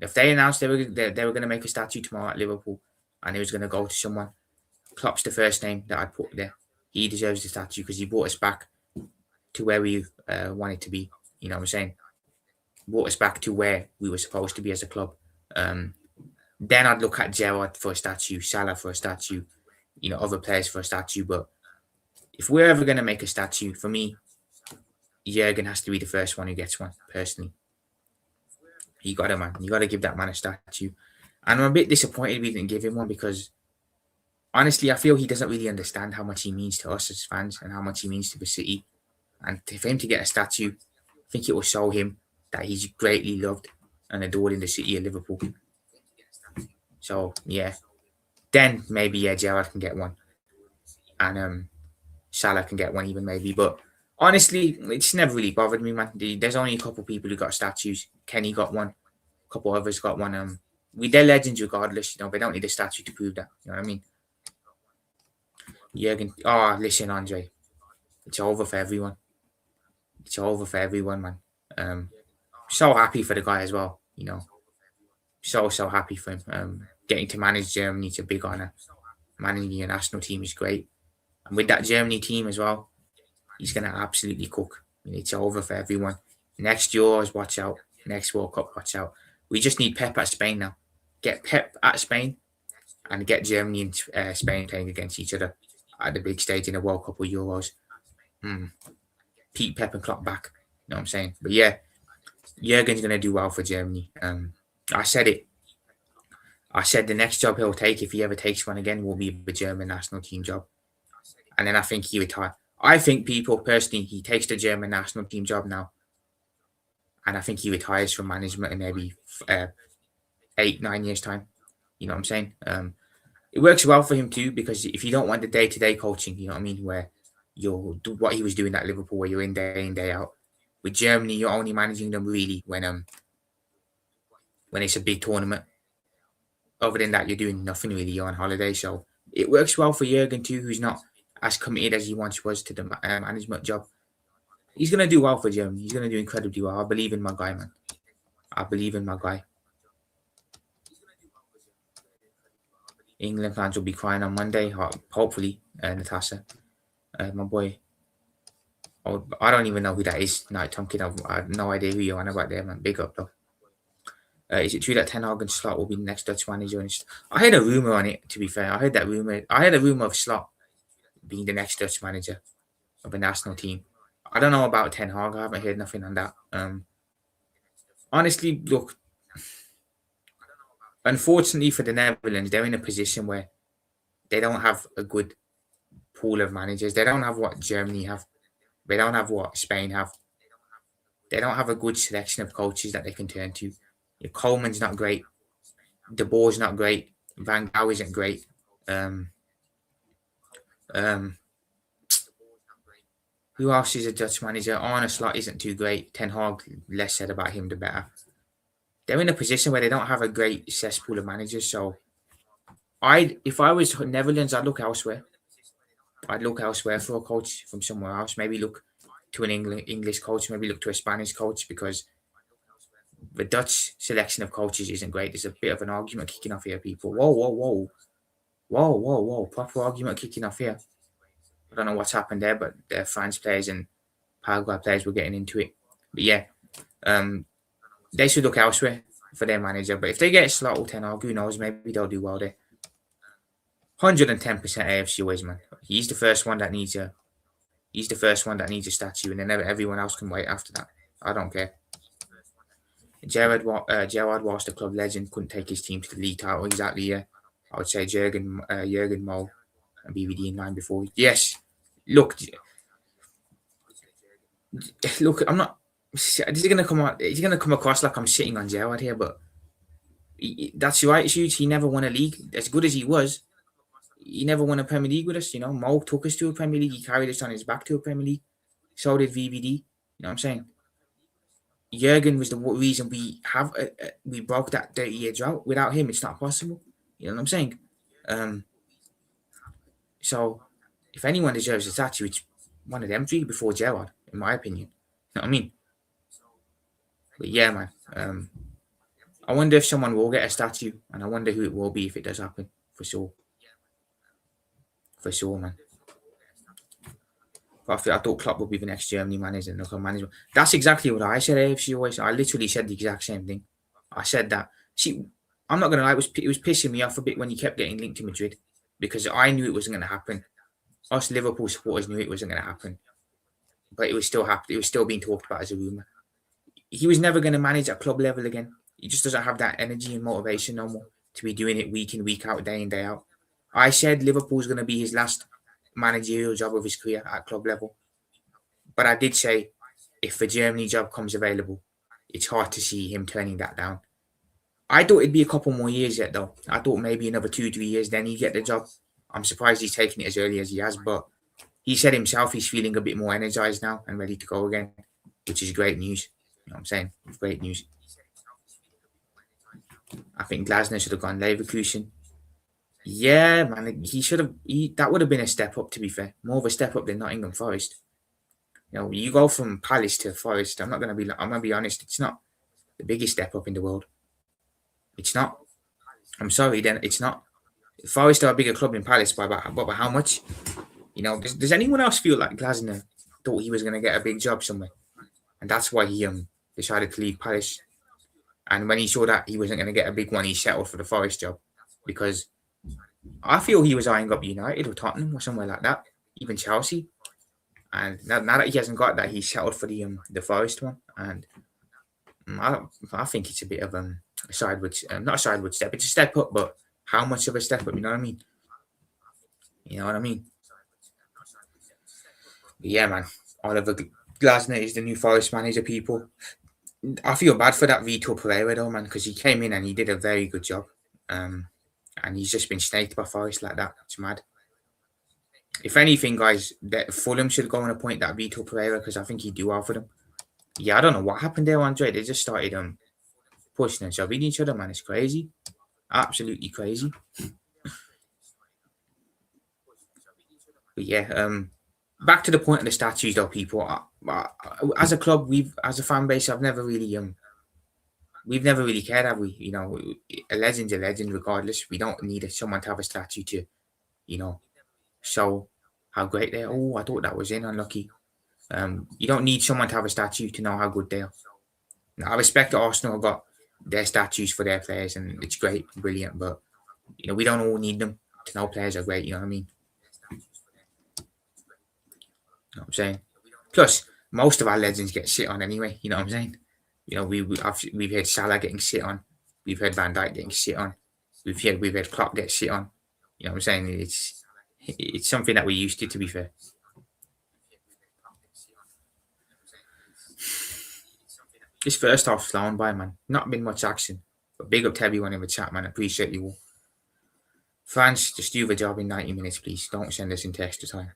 If they announced they were going to make a statue tomorrow at Liverpool and it was going to go to someone, Klopp's the first name that I'd put there. He deserves the statue because he brought us back to where we wanted to be. You know what I'm saying? Brought us back to where we were supposed to be as a club. Then I'd look at Gerrard for a statue, Salah for a statue, you know, other players for a statue. But if we're ever going to make a statue, for me, Jurgen has to be the first one who gets one, personally. You got to, man. You got to give that man a statue. And I'm a bit disappointed we didn't give him one because, honestly, I feel he doesn't really understand how much he means to us as fans and how much he means to the city. And for him to get a statue, I think it will show him that he's greatly loved and adored in the city of Liverpool. So, yeah. Then maybe, Gerrard can get one. And Salah can get one even, maybe. But honestly, it's never really bothered me, man. There's only a couple of people who got statues. Kenny got one. A couple others got one. They're legends regardless. You know, they don't need a statue to prove that. You know what I mean? Jurgen. Oh, listen, Andre. It's over for everyone. It's over for everyone, man. So happy for the guy as well. You know, so happy for him. Getting to manage Germany, it's a big honour. Managing your national team is great. And with that Germany team as well, he's going to absolutely cook. I mean, it's over for everyone. Next Euros, watch out. Next World Cup, watch out. We just need Pep at Spain now. Get Pep at Spain and get Germany and Spain playing against each other at the big stage in the World Cup or Euros. Pete, Pep and Klopp back. You know what I'm saying? But yeah, Jurgen's going to do well for Germany. I said it. I said the next job he'll take, if he ever takes one again, will be the German national team job. And then I think he retires. I think he takes the German national team job now. and I think he retires from management in maybe 8-9 years time. You know what I'm saying? It works well for him too, because if you don't want the day-to-day coaching, you know what I mean, where you'll do what he was doing at Liverpool, where you're in day in day out. With Germany, you're only managing them really when it's a big tournament. Other than that, you're doing nothing really. You're on holiday, so it works well for Jurgen too, who's not as committed as he once was to the management job. He's gonna do well for Germany. He's gonna do incredibly well. I believe in my guy, man. I believe in my guy. England fans will be crying on Monday, hopefully, Natasha. My boy. Oh, I don't even know who that is. No, Tomkin, I have no idea who you're on about there, man. Big up, though. Is it true that Ten Hag and Slot will be the next Dutch manager? I heard a rumor on it. To be fair, I heard that rumor. I heard a rumor of Slot being the next Dutch manager of a national team. I don't know about Ten Hag. I haven't heard nothing on that. Honestly, look. Unfortunately for the Netherlands, they're in a position where they don't have a good pool of managers. They don't have what Germany have. They don't have what Spain have. They don't have a good selection of coaches that they can turn to. Coleman's not great. De Boer's not great. Van Gaal isn't great. Who else is a Dutch manager? Arne Slot isn't too great. Ten Hag, less said about him, the better. They're in a position where they don't have a great cesspool of managers. So, if I was Netherlands, I'd look elsewhere. I'd look elsewhere for a coach from somewhere else. Maybe look to an English coach. Maybe look to a Spanish coach, because the Dutch selection of coaches isn't great. There's a bit of an argument kicking off here, people. Whoa, whoa, whoa. Whoa, whoa, whoa. Proper argument kicking off here. I don't know what's happened there, but the France players and Paraguay players were getting into it. But yeah, they should look elsewhere for their manager. But if they get Slot or Ten Hag, who knows? Maybe they'll do well there. 110% AFC always, man. He's the first one that needs a statue, and then everyone else can wait after that. I don't care. Gerard, whilst the club legend, couldn't take his team to the league title. Exactly, yeah. I would say Jurgen Moll and BVD in line before. Yes. Look, I'm not. This is gonna come out. It's gonna come across like I'm sitting on Gerard here, but that's your attitude. He never won a league. As good as he was, he never won a Premier League with us. You know, Mo took us to a Premier League. He carried us on his back to a Premier League. So did VVD. You know what I'm saying? Jurgen was the reason we broke that 30-year drought. Without him, it's not possible. You know what I'm saying? So, if anyone deserves a statue, it's one of them three before Gerard, in my opinion. You know what I mean? But yeah, man. I wonder if someone will get a statue, and I wonder who it will be if it does happen. For sure. For sure, man. But I thought Klopp would be the next Germany manager and local management. That's exactly what I said. AFC always. I literally said the exact same thing. I said that. See, I'm not gonna lie. It was pissing me off a bit when he kept getting linked to Madrid, because I knew it wasn't going to happen. Us Liverpool supporters knew it wasn't going to happen, but it was still happening. It was still being talked about as a rumor. He was never going to manage at club level again. He just doesn't have that energy and motivation no more to be doing it week in, week out, day in, day out. I said Liverpool's going to be his last managerial job of his career at club level. But I did say, if the Germany job comes available, it's hard to see him turning that down. I thought it'd be a couple more years yet, though. I thought maybe another 2-3 years, then he'd get the job. I'm surprised he's taking it as early as he has, but he said himself he's feeling a bit more energized now and ready to go again, which is great news. You know what I'm saying? It's great news. I think Glasner should have gone Leverkusen. Yeah, man, he should have. That would have been a step up, to be fair. More of a step up than Nottingham Forest. You know, you go from Palace to Forest. I'm gonna be honest. It's not the biggest step up in the world. It's not. I'm sorry, then it's not. Forest are a bigger club than Palace by how much? You know, does anyone else feel like Glasner thought he was going to get a big job somewhere, and that's why he decided to leave Palace? And when he saw that he wasn't going to get a big one, he settled for the Forest job, because I feel he was eyeing up United or Tottenham or somewhere like that, even Chelsea. And now that he hasn't got that, he settled for the Forest one, and I think it's a bit of a sideways, not a sideways step. It's a step up, but how much of a step up? You know what I mean? You know what I mean? But yeah, man. Oliver Glasner is the new Forest manager, people. I feel bad for that Vitor Pereira though, man, because he came in and he did a very good job. And he's just been snaked by Forest like that. It's mad. If anything, guys, that Fulham should go and appoint that Vitor Pereira because I think he'd do well for them. Yeah, I don't know what happened there, Andre. They just started pushing and shoving each other, man. It's crazy. Absolutely crazy. But yeah, back to the point of the statues, though, people. As a club, as a fan base, we've never really cared, have we? You know, a legend's a legend, regardless. We don't need someone to have a statue to, you know, show how great they are. Oh, I thought that was in unlucky. You don't need someone to have a statue to know how good they are. Now, I respect that Arsenal have got their statues for their players, and it's great, brilliant. But we don't all need them to know players are great. You know what I mean? You know what I'm saying? Plus, most of our legends get shit on anyway. You know what I'm saying? We've heard Salah getting shit on. We've heard Van Dijk getting shit on. We've heard Klopp get shit on. You know what I'm saying? It's something that we're used to be fair. This first half flown by, man. Not been much action. But big up to everyone in the chat, man. Appreciate you all. Fans, just do the job in 90 minutes, please. Don't send us into extra time.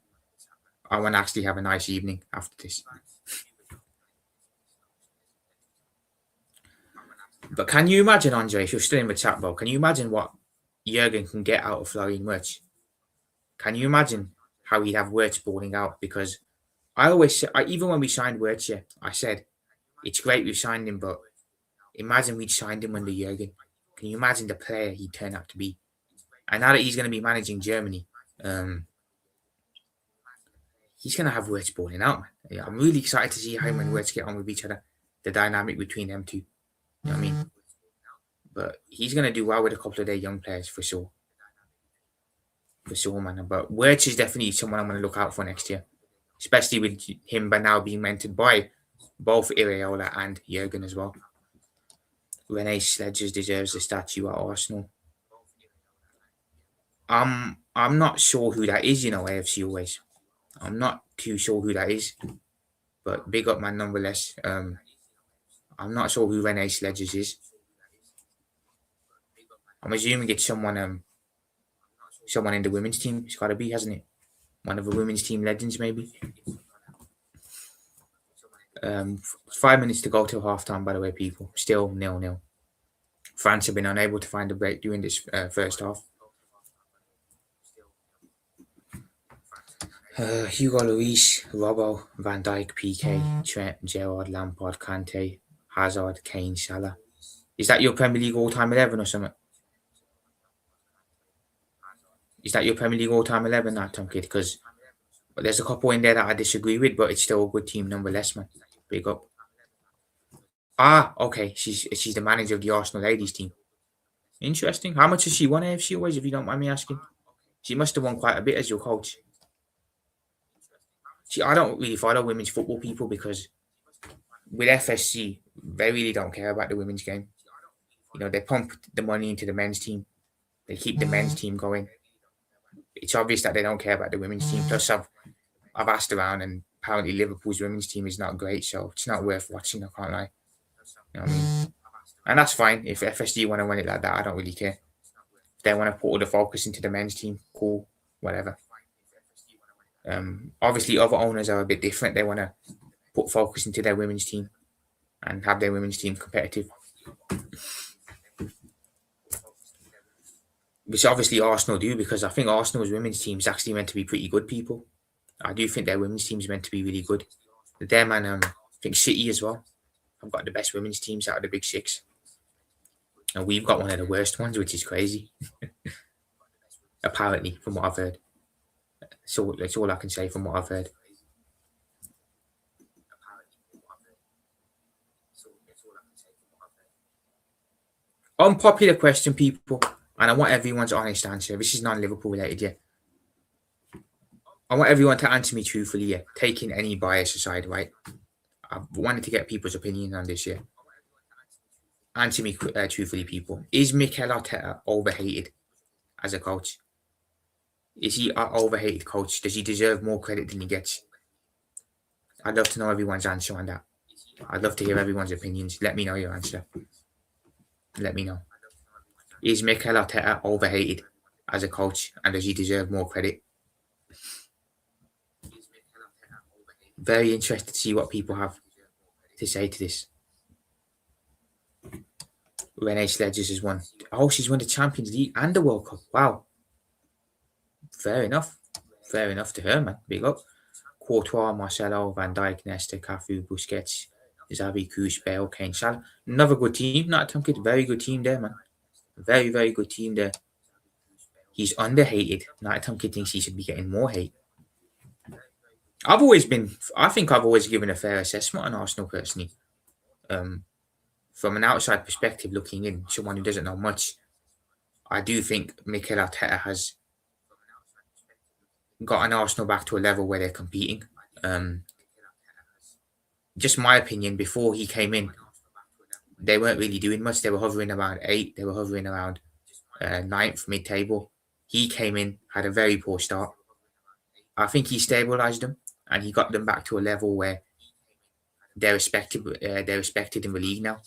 I want to actually have a nice evening after this. But can you imagine, Andre, if you're still in the chat, bro, can you imagine what Jurgen can get out of Florian Wirtz? Can you imagine how he'd have Wirtz balling out? Because I always say, even when we signed Wirtz, I said, it's great we signed him, but imagine we'd signed him under Jurgen. Can you imagine the player he turned out to be? And now that he's going to be managing Germany, he's going to have Wirtz balling out, man. Yeah, I'm really excited to see how him and Wirtz get on with each other. The dynamic between them two. You know what I mean? But he's going to do well with a couple of their young players for sure. For sure, man. But Wirtz is definitely someone I'm going to look out for next year. Especially with him by now being mentored by both Iraola and Jurgen as well. Rene Sledgers deserves a statue at Arsenal. I'm not sure who that is, AFC always. I'm not too sure who that is. But big up, man, nonetheless. I'm not sure who Rene Sledgers is. I'm assuming it's someone in the women's team. It's got to be, hasn't it? One of the women's team legends, maybe. 5 minutes to go till halftime, by the way, people. Still 0-0. France have been unable to find a breakthrough in this first half. Hugo Lloris, Robbo, Van Dijk, PK, Trent, Gerrard, Lampard, Kante, Hazard, Kane, Salah. Is that your Premier League all-time 11 or something? Is that your Premier League all-time 11 now, Tom Kidd? Because there's a couple in there that I disagree with, but it's still a good team nonetheless, man. Big up. Okay. She's the manager of the Arsenal ladies team. Interesting. How much has she won AFC always, if you don't mind me asking? She must have won quite a bit as your coach. I don't really follow women's football, people, because with FSC, they really don't care about the women's game. They pump the money into the men's team. They keep the men's team going. It's obvious that they don't care about the women's team. Plus, I've asked around, and apparently Liverpool's women's team is not great, so it's not worth watching. I can't lie. You know what I mean? And that's fine. If FSG want to win it like that, I don't really care. If they want to put all the focus into the men's team, cool, whatever. Obviously, other owners are a bit different. They want to put focus into their women's team and have their women's team competitive. Which obviously Arsenal do, because I think Arsenal's women's team is actually meant to be pretty good, people. I do think their women's team is meant to be really good. Them and I think City as well. I've got the best women's teams out of the big six. And we've got one of the worst ones, which is crazy. Apparently, from what I've heard. So that's all I can say from what I've heard. Unpopular question, people, and I want everyone's honest answer. This is non-Liverpool related, yeah. I want everyone to answer me truthfully, yeah, taking any bias aside, right? I wanted to get people's opinion on this, yeah. Answer me truthfully, people. Is Mikel Arteta overhated as a coach? Is he an overhated coach? Does he deserve more credit than he gets? I'd love to know everyone's answer on that. I'd love to hear everyone's opinions. Let me know your answer. Let me know. Is Mikel Arteta overhated as a coach, and does he deserve more credit? Very interested to see what people have to say to this. Renee Sledges has won. Oh, she's won the Champions League and the World Cup. Wow. Fair enough. Fair enough to her, man. Big up. Courtois, Marcelo, Van Dijk, Nesta, Cafu, Busquets, Xavi, Kouch, Bale, Kane, Salah. Another good team. Not Tomkins. Very good team there, man. Very, very good team there. He's underhated. Not Tomkins thinks he should be getting more hate. I think I've always given a fair assessment on Arsenal personally. From an outside perspective looking in, someone who doesn't know much, I do think Mikel Arteta has gotten Arsenal back to a level where they're competing. Just my opinion, before he came in, they weren't really doing much. They were hovering around 8. They were hovering around 9th mid-table. He came in, had a very poor start. I think he stabilised them and he got them back to a level where they're respected. They're respected in the league now.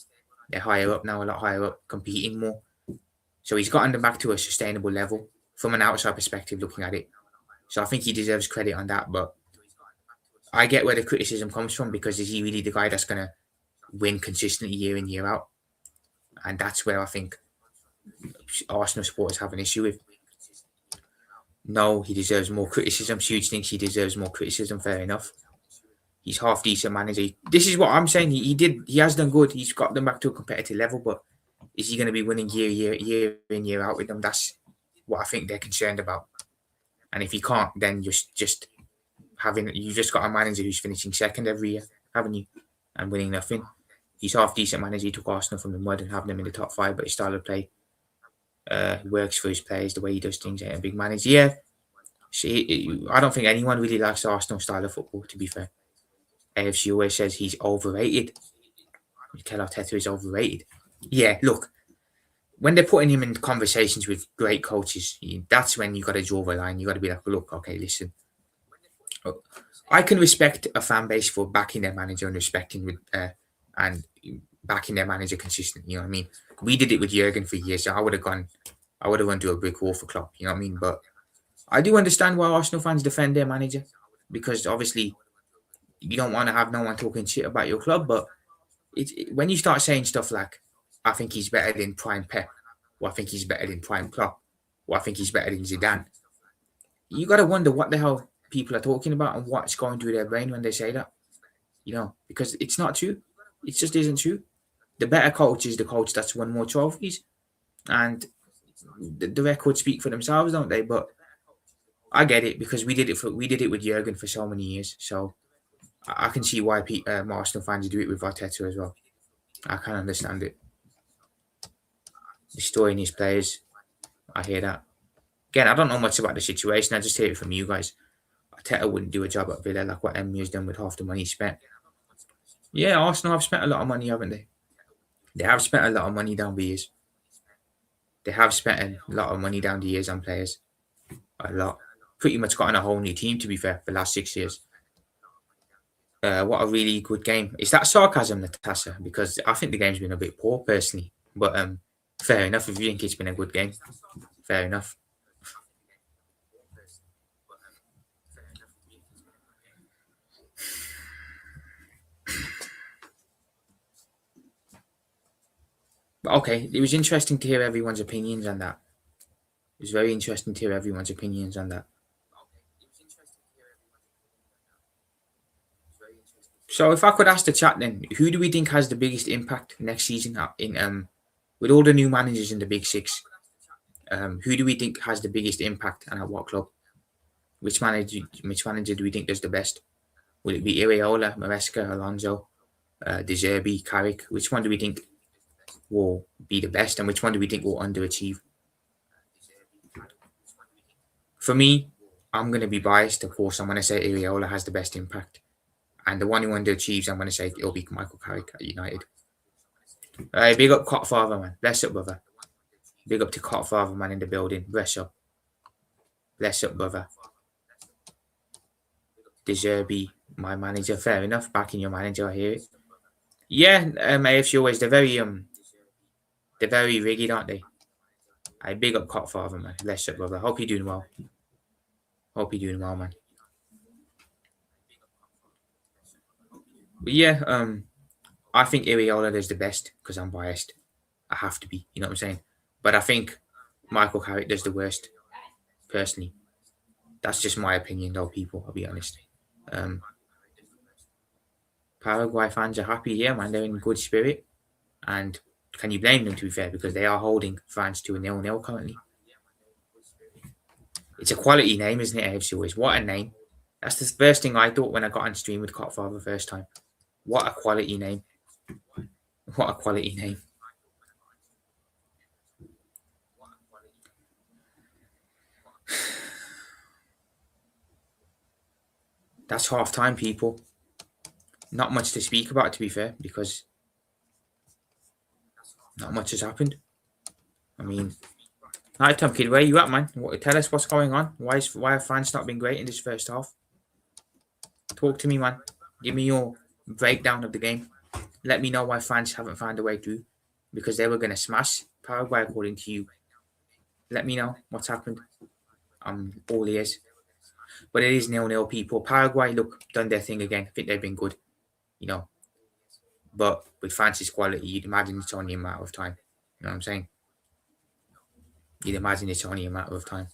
They're higher up now, a lot higher up, competing more. So he's gotten them back to a sustainable level from an outside perspective looking at it. So I think he deserves credit on that. But I get where the criticism comes from, because is he really the guy that's going to win consistently year in, year out? And that's where I think Arsenal supporters have an issue with. No, he deserves more criticism. Huge thinks he deserves more criticism. Fair enough. He's half decent manager. This is what I'm saying. He has done good. He's got them back to a competitive level. But is he going to be winning year in, year out with them? That's what I think they're concerned about. And if he can't, then you just got a manager who's finishing second every year, haven't you? And winning nothing. He's half decent manager. He took Arsenal from the mud and having them in the top 5, but his style of play works for his players, the way he does things. A big manager. Yeah. I don't think anyone really likes Arsenal style of football, to be fair. AFC always says he's overrated. Mikel Arteta is overrated. Yeah, look, when they're putting him in conversations with great coaches, that's when you got to draw the line. You got to be like, look, okay, listen. I can respect a fan base for backing their manager and respecting and backing their manager consistently. You know what I mean? We did it with Jurgen for years. So I would have run to a brick wall for Klopp. You know what I mean? But I do understand why Arsenal fans defend their manager, because obviously you don't want to have no one talking shit about your club. But when you start saying stuff like, I think he's better than Prime Pep, or I think he's better than Prime Klopp, or I think he's better than Zidane, you got to wonder what the hell people are talking about and what's going through their brain when they say that. You know, because it's not true. It just isn't true. The better coach is the coach that's won more trophies, and the records speak for themselves, don't they? But I get it, because we did it with Jurgen for so many years. So I can see why Arsenal fans do it with Arteta as well. I can understand it. Destroying his players. I hear that. Again, I don't know much about the situation. I just hear it from you guys. Arteta wouldn't do a job at Villa like what Emery has done with half the money he spent. Yeah, Arsenal have spent a lot of money, haven't they? They have spent a lot of money down the years. They have spent a lot of money down the years on players. A lot. Pretty much gotten a whole new team, to be fair, for the last 6 years. What a really good game. Is that sarcasm, Natasha? Because I think the game's been a bit poor, personally. But fair enough. If you think it's been a good game, fair enough. But okay, it was interesting to hear everyone's opinions on that. It was very interesting to hear everyone's opinions on that. So if I could ask the chat then, who do we think has the biggest impact next season in with all the new managers in the Big Six? Who do we think has the biggest impact and at what club? Which manager do we think does the best? Will it be Iraola, Maresca, Alonso, De Zerbi, Carrick? Which one do we think will be the best, and which one do we think will underachieve? For me, I'm going to be biased. Of course, I'm going to say Iraola has the best impact. And the one who underachieves, I'm going to say it'll be Michael Carrick at United. Big up Cotfather, man. Bless up, brother. Big up to Cotfather, man, in the building. Bless up. Bless up, brother. De Zerbi, my manager. Fair enough. Backing your manager, I hear it. Yeah, AFC always they're very rigid, aren't they? I big up Cotfather, man. Bless up, brother. Hope you're doing well. Hope you're doing well, man. But yeah, I think Iriola is the best because I'm biased. I have to be, you know what I'm saying? But I think Michael Carrick does the worst, personally. That's just my opinion, though, people, I'll be honest. Um, Paraguay fans are happy here, man. They're in good spirit. And can you blame them, to be fair? Because they are holding France to a 0-0 currently. It's a quality name, isn't it, AFC always? What a name. That's the first thing I thought when I got on stream with Cotfather first time. What a quality name. What a quality name. That's half time, people. Not much to speak about, to be fair, because not much has happened. I mean, night time, kid, where you at, man? Tell us what's going on. Why have fans not been great in this first half? Talk to me, man. Give me your breakdown of the game. Let me know why fans haven't found a way through, because they were going to smash Paraguay, according to you. Let me know what's happened. I'm all ears. But it is 0-0, people. Paraguay, look, done their thing again. I think they've been good, you know. But with France's quality, you'd imagine it's only a matter of time. You know what I'm saying? You'd imagine it's only a matter of time.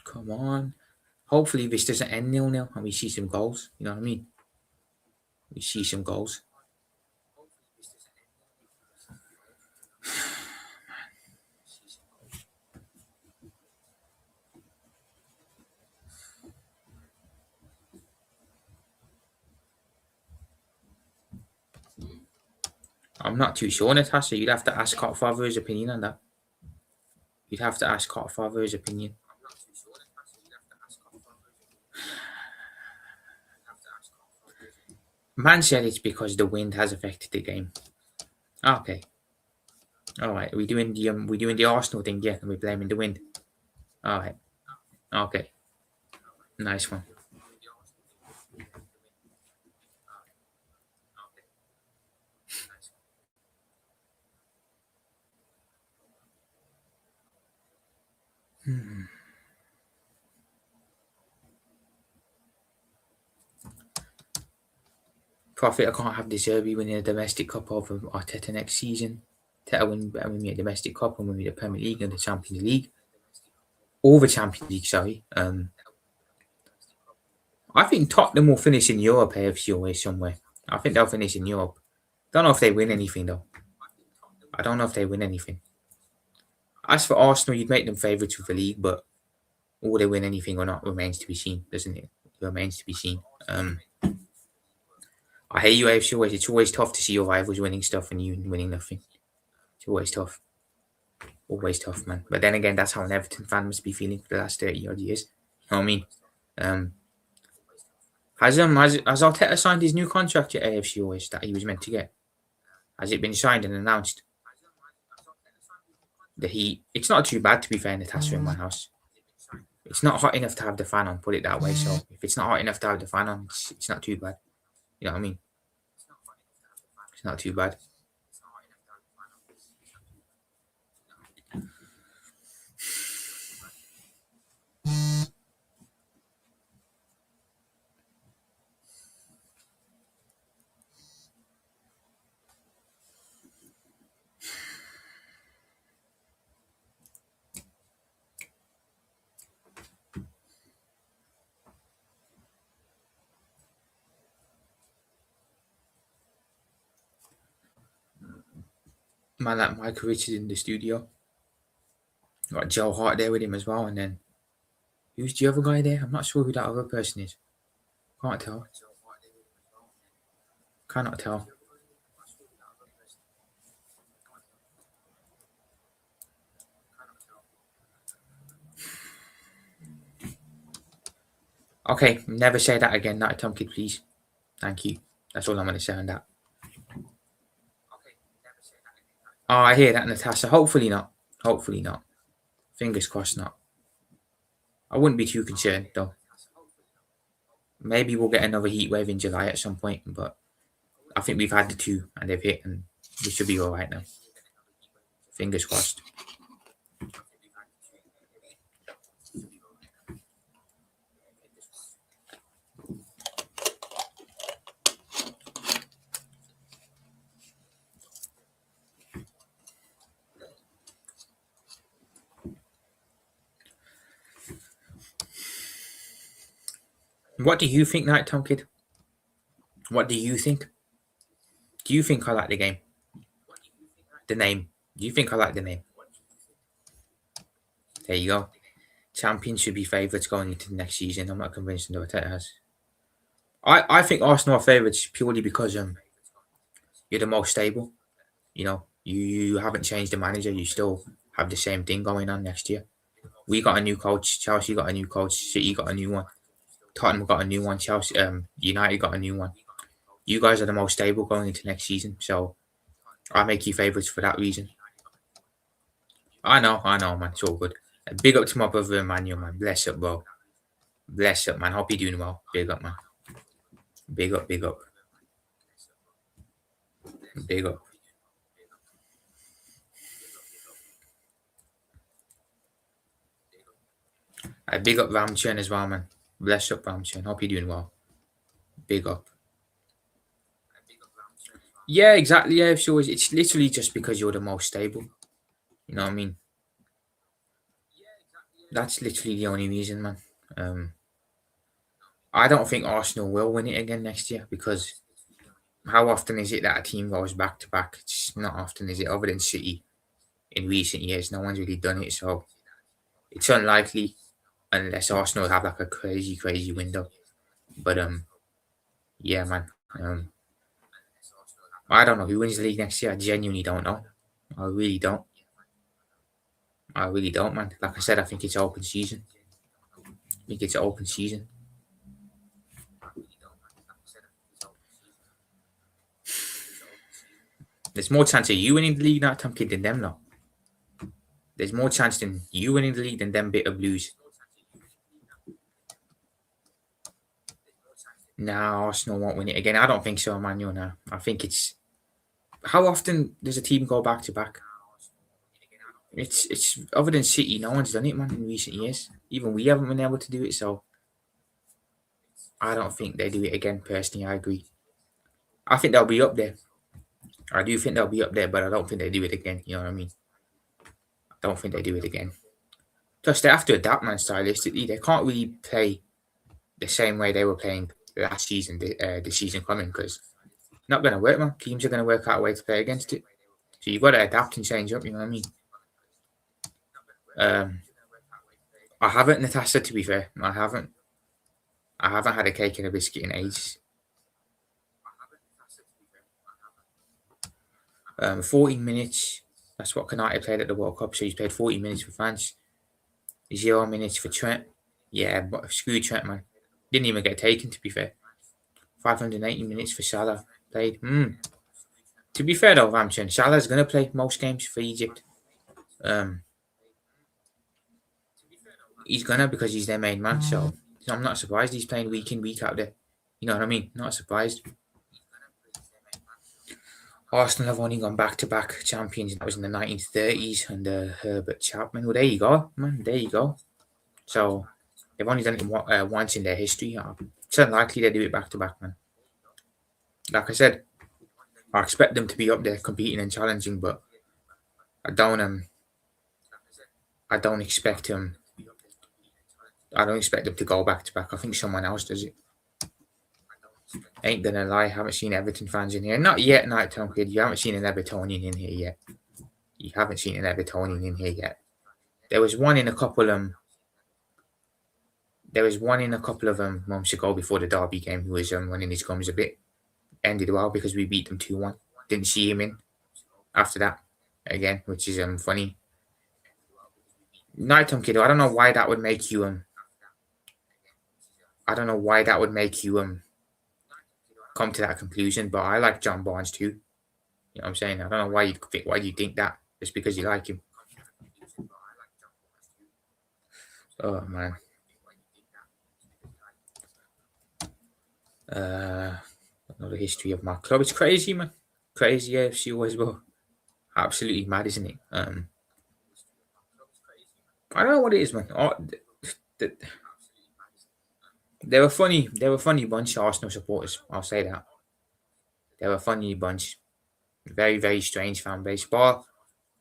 Come on. Hopefully this doesn't end 0-0 and we see some goals. You know what I mean? We see some goals. I'm not too sure, Natasha. You'd have to ask Cotfather's opinion on that. You'd have to ask Cotfather's opinion. Man said it's because the wind has affected the game. Okay. All right. We doing the Arsenal thing, yeah, and we're blaming the wind. All right. Okay. Nice one. Profit, I can't have De Zerbi winning a domestic cup over Arteta next season. Arteta win me a domestic cup and win me the Premier League and the Champions League. Or the Champions League, sorry. I think Tottenham will finish in Europe, AFC always somewhere. I think they'll finish in Europe. Don't know if they win anything though. I don't know if they win anything. As for Arsenal, you'd make them favourites with the league, but will they win anything or not remains to be seen, doesn't it? It remains to be seen. I hate you, AFC always. It's always tough to see your rivals winning stuff and you winning nothing. It's always tough. Always tough, man. But then again, that's how an Everton fan must be feeling for the last 30 odd years. You know what I mean? Has Arteta signed his new contract at AFC always that he was meant to get? Has it been signed and announced? It's not too bad to be fair, Natasha, in my house. It's not hot enough to have the fan on, put it that way. So if it's not hot enough to have the fan on, it's not too bad. You know what I mean? It's not too bad. Man like Michael Richards in the studio. Got Joe Hart there with him as well, and then who's the other guy there? I'm not sure who that other person is. Can't tell. Cannot tell. Okay, never say that again, not a Tom Kid, please. Thank you. That's all I'm going to say on that. Oh, I hear that, Natasha. Hopefully not. Hopefully not. Fingers crossed not. I wouldn't be too concerned though. Maybe we'll get another heat wave in July at some point, but I think we've had the two and they've hit, and we should be all right now. Fingers crossed. What do you think, Nighttime Kid? What do you think? Do you think I like the game? The name. Do you think I like the name? There you go. Champions should be favourites going into the next season. I'm not convinced of Arteta has. I think Arsenal are favourites purely because you're the most stable. You know, you haven't changed the manager. You still have the same thing going on next year. We got a new coach. Chelsea got a new coach. City got a new one. Tottenham got a new one. Chelsea, United got a new one. You guys are the most stable going into next season, so I make you favourites for that reason. I know, man. It's all good. Big up to my brother Emmanuel, man. Bless up, bro. Bless up, man. Hope you're doing well. Big up, man. Big up, big up. Big up. Big up Ramchen as well, man. Bless up, Ramchen. Hope you're doing well. Big up. Yeah, exactly. Yeah, so it's literally just because you're the most stable. You know what I mean? That's literally the only reason, man. I don't think Arsenal will win it again next year because how often is it that a team goes back to back? It's not often, is it? Other than City in recent years, no one's really done it. So it's unlikely unless Arsenal have like a crazy window. But yeah, man. I don't know who wins the league next year. I genuinely don't know. I really don't. I really don't, man. Like I said, I think it's open season. I think it's open season. There's more chance of you winning the league now, Tom Kid, than them, though. There's more chance than you winning the league than them bit of blues. Nah, Arsenal won't win it again. I don't think so, Emmanuel. Now, I think it's how often does a team go back to back? It's other than City, no one's done it, man, in recent years. Even we haven't been able to do it, so I don't think they do it again. Personally, I agree. I think they'll be up there. I do think they'll be up there, but I don't think they do it again. You know what I mean? I don't think they do it again. Plus, they have to adapt, man. Stylistically, they can't really play the same way they were playing last season, the season coming, because not going to work, man. Teams are going to work out a way to play against it. So you've got to adapt and change up. You know what I mean? I haven't, Natasha. To be fair, I haven't. I haven't had a cake and a biscuit in ages. 14 minutes. That's what Kanate played at the World Cup. So he's played 40 minutes for France. 0 minutes for Trent. Yeah, but screw Trent, man. Didn't even get taken, to be fair. 580 minutes for Salah. Played. To be fair, though, Ramchen, Salah's going to play most games for Egypt. He's going to because he's their main man. So I'm not surprised he's playing week in, week out there. You know what I mean? Not surprised. Arsenal have only gone back-to-back champions. That was in the 1930s under Herbert Chapman. Well, there you go, man. There you go. So they've only done it once in their history. It's unlikely they do it back-to-back, man. Like I said, I expect them to be up there competing and challenging, but I don't expect them. I don't expect them to go back-to-back. I think someone else does it. Ain't gonna lie, haven't seen Everton fans in here. Not yet, Nighttime Kid. You haven't seen an Evertonian in here yet. You haven't seen an Evertonian in here yet. There was one in a couple months ago before the Derby game who was running his gums a bit. Ended well because we beat them 2-1. Didn't see him in after that again, which is funny. Nighttime Kid, I don't know why that would make you come to that conclusion, but I like John Barnes too. You know what I'm saying? I don't know why you think that just because you like him. Oh man. Another history of my club. It's crazy, man. Crazy AFC always will. Absolutely mad, isn't it? I don't know what it is, man. Th- they were funny. They were funny bunch of Arsenal supporters. I'll say that. They were a funny bunch. Very, very strange fan base. But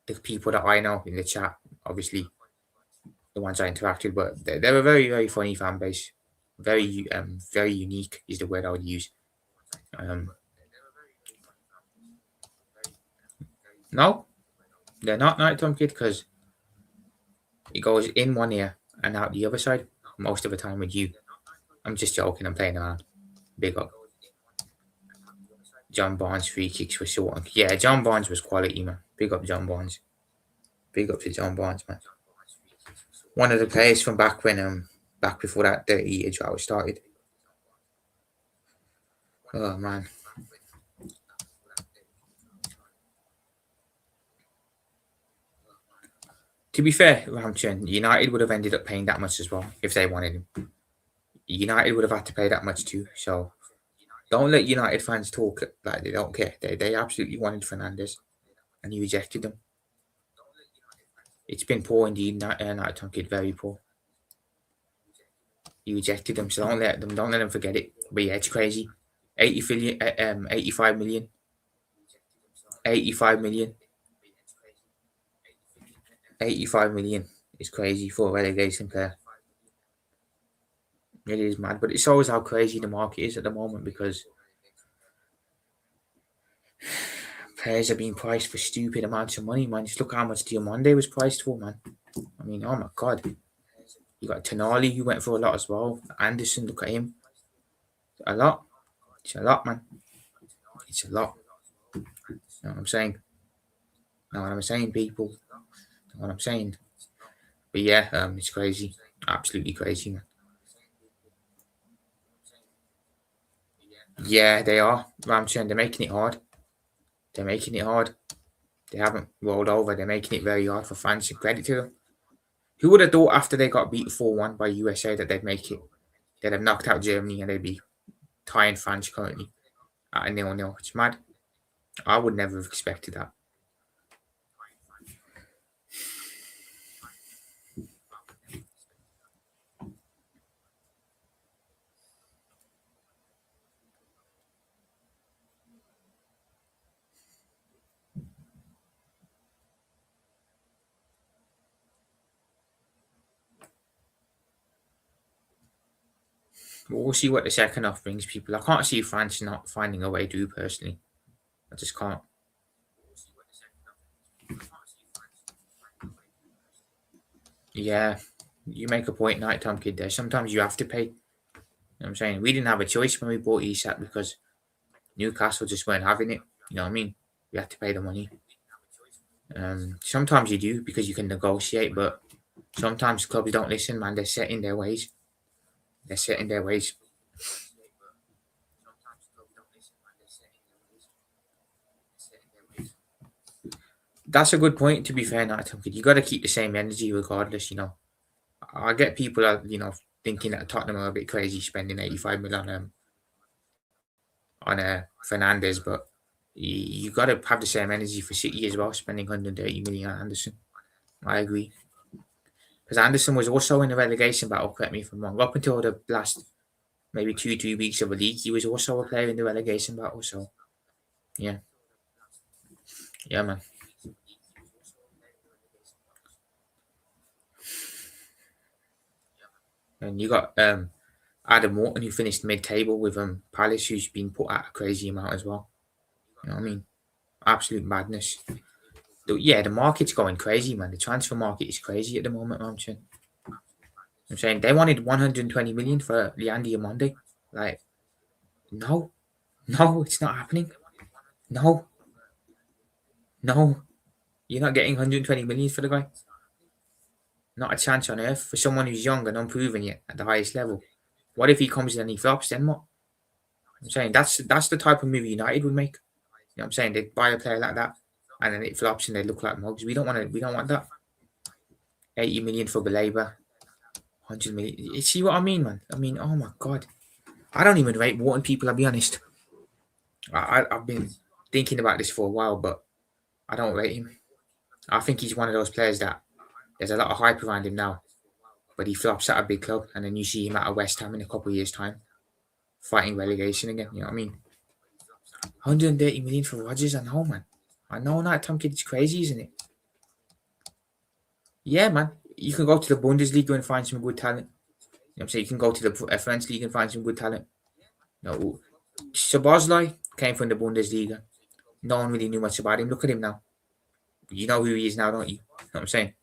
the people that I know in the chat, obviously the ones I interacted with, they were very, very funny fan base. Very unique is the word I would use. Um, no, they're not Nighttime Kid because it goes in one ear and out the other side most of the time with you. I'm just joking. I'm playing around. Big up. John Barnes free kicks were short. Yeah, John Barnes was quality, man. Big up John Barnes. Big up to John Barnes, man. One of the players from back before that 30-year drought started. Oh man. To be fair, Ramchen, United would have ended up paying that much as well if they wanted him. United would have had to pay that much too. So don't let United fans talk like they don't care. They absolutely wanted Fernandes, and he rejected them. It's been poor indeed. Night Kid, very poor. He rejected them, so don't let them forget it. But yeah, it's crazy. 85 million. 85 million. 85 million is crazy for a relegation player. It is mad, but it shows how crazy the market is at the moment because players are being priced for stupid amounts of money, man. Just look how much Diamande was priced for, man. I mean, oh my god. You got Tonali, who went for a lot as well. Anderson, look at him. A lot. It's a lot, man. It's a lot. You know what I'm saying? Know what I'm saying, people? Know what I'm saying? But yeah, it's crazy. Absolutely crazy, man. Yeah, they are. Ramsey, they're making it hard. They're making it hard. They haven't rolled over. They're making it very hard for fans. And credit to them. Who would have thought after they got beat 4-1 by USA that they'd make it? They'd have knocked out Germany and they'd be tying France currently at a 0-0. It's mad. I would never have expected that. But we'll see what the second half brings people. I can't see France not finding a way to personally. I just can't. Yeah, you make a point, Nighttime Kid, there. Sometimes you have to pay. You know what I'm saying? We didn't have a choice when we bought ESAT because Newcastle just weren't having it. You know what I mean? We had to pay the money. Sometimes you do because you can negotiate, but sometimes clubs don't listen, man. They're set in their ways. They're set in their ways. That's a good point, to be fair, Nighttime Kid. You got to keep the same energy regardless, you know. I get people, thinking that Tottenham are a bit crazy spending 85 million on Fernandez, but you got to have the same energy for City as well, spending 130 million on Anderson. I agree. Because Anderson was also in the relegation battle, correct me if I'm wrong. Up until the last maybe two weeks of the league, he was also a player in the relegation battle. So, yeah. Yeah, man. And you got Adam Morton, who finished mid-table with Palace, who's been put at a crazy amount as well. You know what I mean? Absolute madness. Yeah, the market's going crazy, man. The transfer market is crazy at the moment, I'm saying they wanted 120 million for Leandro Monday. Like, no, no, it's not happening. No, no, you're not getting 120 million for the guy. Not a chance on earth for someone who's young and unproven yet at the highest level. What if he comes in and he flops? Then what? I'm saying that's the type of movie United would make. You know what I'm saying? They'd buy a player like that, and then it flops and they look like mugs. We don't want that. 80 million for Baleba. 100 million. You see what I mean, man? I mean, oh my God. I don't even rate Wharton people, I'll be honest. I've been thinking about this for a while, but I don't rate him. I think he's one of those players that there's a lot of hype around him now, but he flops at a big club, and then you see him at a West Ham in a couple of years' time, fighting relegation again. You know what I mean? 130 million for Rodgers, I know, man. I know that Tom Kid's crazy, isn't it? Yeah, man. You can go to the Bundesliga and find some good talent. You know what I'm saying? You can go to the French league and find some good talent. No, Szoboszlai came from the Bundesliga. No one really knew much about him. Look at him now. You know who he is now, don't you? You know what I'm saying?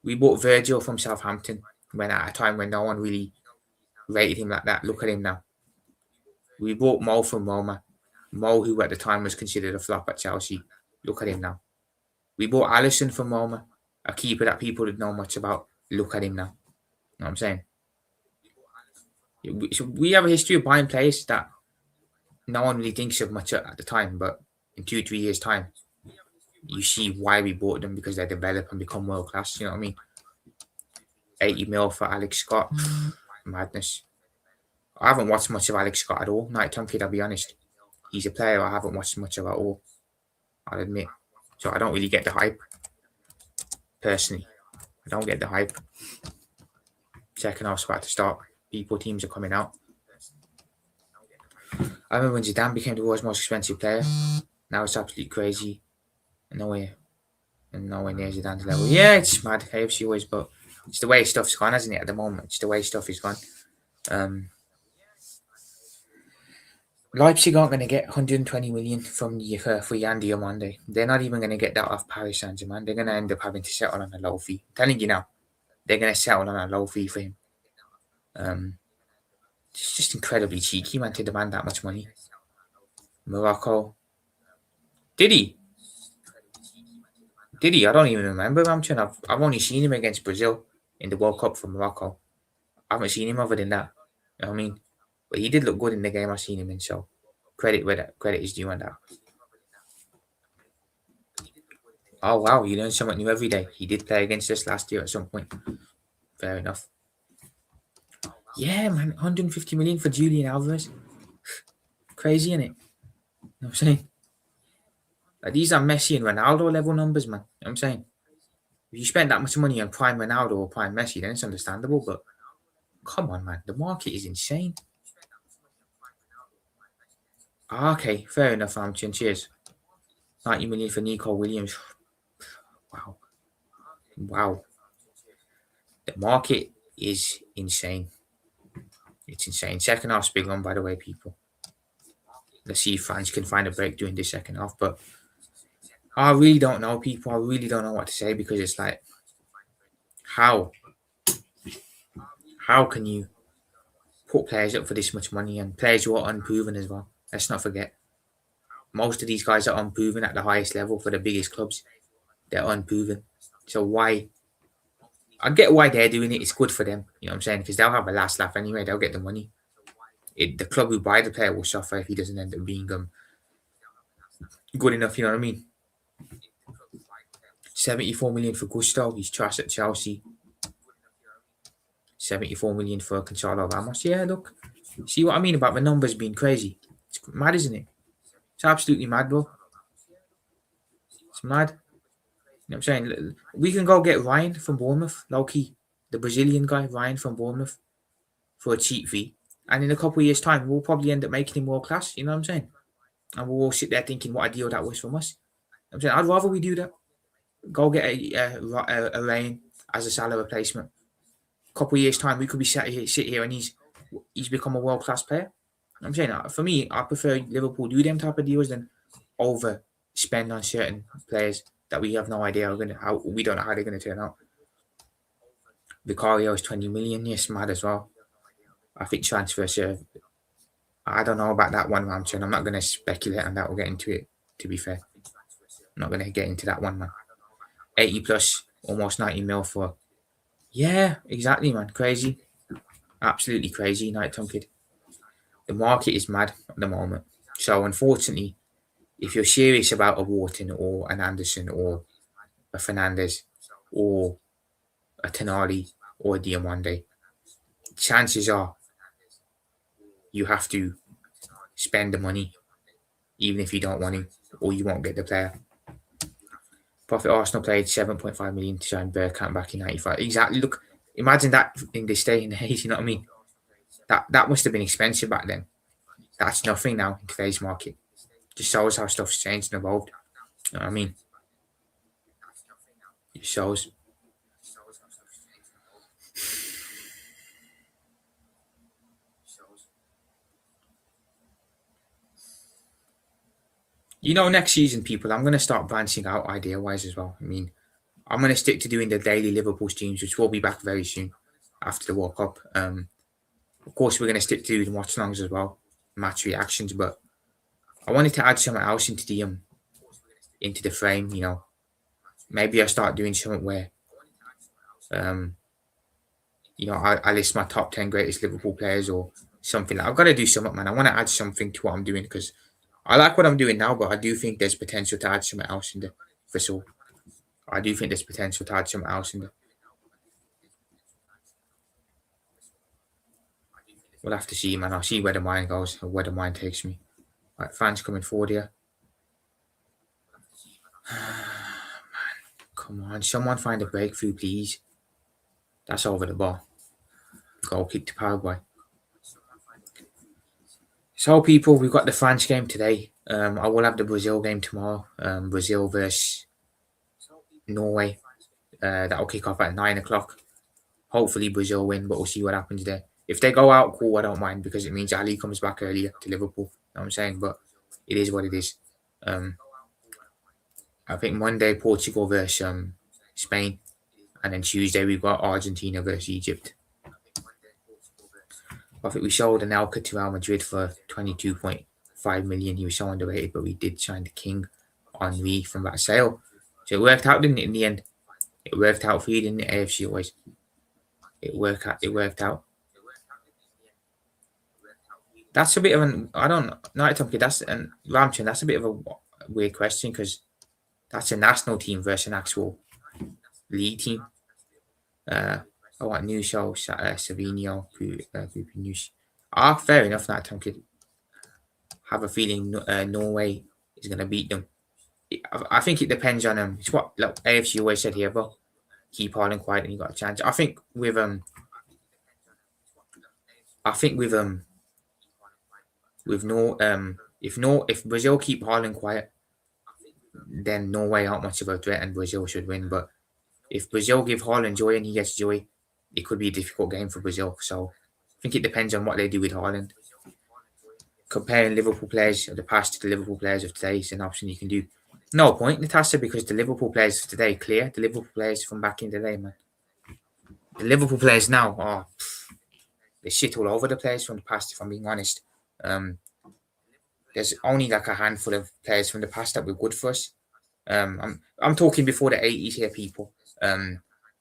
We bought Virgil from Southampton when at a time when no one really rated him like that. Look at him now. We bought Mo from Roma. Mo, who at the time was considered a flop at Chelsea. Look at him now. We bought Allison from Roma, a keeper that people didn't know much about. Look at him now. You know what I'm saying? So we have a history of buying players that no one really thinks of much at the time, but in 2-3 years' time, you see why we bought them because they develop and become world class. You know what I mean? 80 mil for Alex Scott, madness. I haven't watched much of Alex Scott at all. Night Tom Kid, I'll be honest. He's a player I haven't watched much of at all. I'll admit. So I don't really get the hype. Personally, I don't get the hype. Second half's about to start. Teams are coming out. I remember when Zidane became the world's most expensive player. Now it's absolutely crazy. Nowhere near Zidane's level. Yeah, it's mad. AFC always, but it's the way stuff's gone, hasn't it? At the moment, it's the way stuff is gone. Leipzig aren't going to get 120 million from for Yan Diomande. They're not even going to get that off Paris Saint-Germain. They're going to end up having to settle on a low fee. I'm telling you now, they're going to settle on a low fee for him. It's just incredibly cheeky, man, to demand that much money. Morocco. Did he? I don't even remember Ramchan. I've only seen him against Brazil in the World Cup for Morocco. I haven't seen him other than that. You know what I mean? But he did look good in the game I've seen him in, so credit is due on that. Oh wow, you learn something new every day. He did play against us last year at some point. Fair enough. Yeah, man, 150 million for Julian Alvarez. Crazy, innit? You know what I'm saying? Like, these are Messi and Ronaldo level numbers, man. You know what I'm saying? If you spend that much money on prime Ronaldo or prime Messi, then it's understandable, but come on, man. The market is insane. Okay, fair enough, Amchin. Cheers. 90 million for Nico Williams. Wow. The market is insane. It's insane. Second half's big one, by the way, people. Let's see if fans can find a break during this second half. But I really don't know, people. I really don't know what to say because it's like, how can you put players up for this much money and players who are unproven as well? Let's not forget. Most of these guys are unproven at the highest level for the biggest clubs. They're unproven. So why? I get why they're doing it. It's good for them. You know what I'm saying? Because they'll have a last laugh anyway. They'll get the money. The club who buy the player will suffer if he doesn't end up being good enough. You know what I mean? 74 million for Gusto. He's trash at Chelsea. 74 million for Gonzalo Ramos. Yeah, look. See what I mean about the numbers being crazy? It's mad, isn't it? It's absolutely mad, bro. It's mad. You know what I'm saying? We can go get Ryan from Bournemouth, low-key. The Brazilian guy, Ryan from Bournemouth, for a cheap fee. And in a couple of years' time, we'll probably end up making him world-class. You know what I'm saying? And we'll all sit there thinking what a deal that was from us. You know what I'm saying? I'd rather we do that. Go get a Ryan as a Salah replacement. A couple of years' time, we could be sit here and he's become a world-class player. You know what I'm saying? For me, I prefer Liverpool do them type of deals than overspend on certain players that we have no idea how we don't know how they're going to turn out. Vicario is 20 million. Yes, mad as well. I think transfer serve. I don't know about that one, Ramchan. I'm not going to speculate on that. We'll get into it, to be fair. I'm not going to get into that one, man. 80 plus, almost 90 mil for. Yeah, exactly, man. Crazy. Absolutely crazy, Night Tom Kid. The market is mad at the moment. So, unfortunately, if you're serious about a Wharton or an Anderson or a Fernandez or a Tenali or a Diomande, chances are you have to spend the money, even if you don't want to, or you won't get the player. Profit Arsenal paid 7.5 million to sign Bergkamp back in '95. Exactly. Look, imagine that in this day and age. You know what I mean? That must have been expensive back then. That's nothing now in today's market. Just shows how stuff's changed and evolved. You know what I mean? It shows. Next season, people, I'm going to start branching out idea-wise as well. I mean, I'm going to stick to doing the daily Liverpool streams, which will be back very soon after the World Cup. Of course, we're going to stick to doing watch-alongs as well, match reactions, but I wanted to add something else into the frame. Maybe I start doing something where, um, I list my top 10 greatest Liverpool players or something. I've got to do something, man. I want to add something to what I'm doing because I like what I'm doing now, but I do think there's potential to add something else in there for sure. I do think there's potential to add something else in there. We'll have to see, man. I'll see where the mind goes or where the mind takes me. Right, fans coming forward here. Come on, someone find a breakthrough, please. That's over the bar. Goal kick to Paraguay. So, people, we've got the France game today. I will have the Brazil game tomorrow. Brazil versus Norway. That'll kick off at 9 o'clock. Hopefully, Brazil win, but we'll see what happens there. If they go out, cool, I don't mind because it means Ali comes back earlier to Liverpool. You know what I'm saying? But it is what it is. I think Monday, Portugal versus Spain. And then Tuesday, we've got Argentina versus Egypt. I think we sold Anelka to Real Madrid for 22.5 million. He was so underrated, but we did sign the King Henry from that sale. So it worked out, didn't it, in the end? It worked out for you, didn't it, AFC always? It worked out. That's a bit of an, I don't know, that's a bit of a weird question because that's a national team versus an actual league team. I want new show, Savino, News. Fair enough, that Tom could have a feeling Norway is going to beat them. I think it depends on them. It's what AFC always said here, but keep holding quiet and you got a chance. I think with if Brazil keep holding quiet, then Norway aren't much of a threat and Brazil should win. But if Brazil give Haaland joy and he gets joy, it could be a difficult game for Brazil. So I think it depends on what they do with Haaland. Comparing Liverpool players of the past to the Liverpool players of today is an option you can do. No point, Natasha, because the Liverpool players of today clear. The Liverpool players from back in the day, man. The Liverpool players now, they shit all over the players from the past, if I'm being honest. There's only like a handful of players from the past that were good for us. I'm talking before the 80s here, people.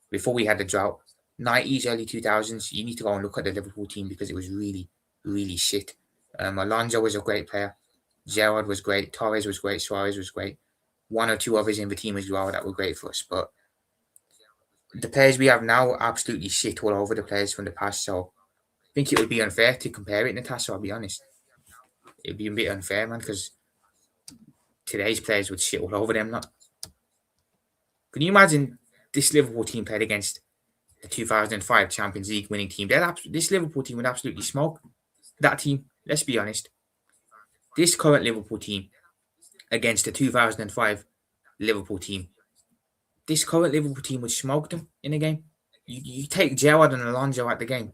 Before we had the drought. 90s, early 2000s, you need to go and look at the Liverpool team because it was really, really shit. Alonso was a great player. Gerrard was great. Torres was great. Suarez was great. One or two others in the team as well that were great for us. But the players we have now absolutely shit all over the players from the past. So I think it would be unfair to compare it, Natasha, I'll be honest. It'd be a bit unfair, man, because today's players would shit all over them. Not. Can you imagine this Liverpool team played against the 2005 Champions League winning team? This Liverpool team would absolutely smoke that team. Let's be honest. This current Liverpool team against the 2005 Liverpool team. This current Liverpool team would smoke them in a game. You take Gerrard and Alonso out the game.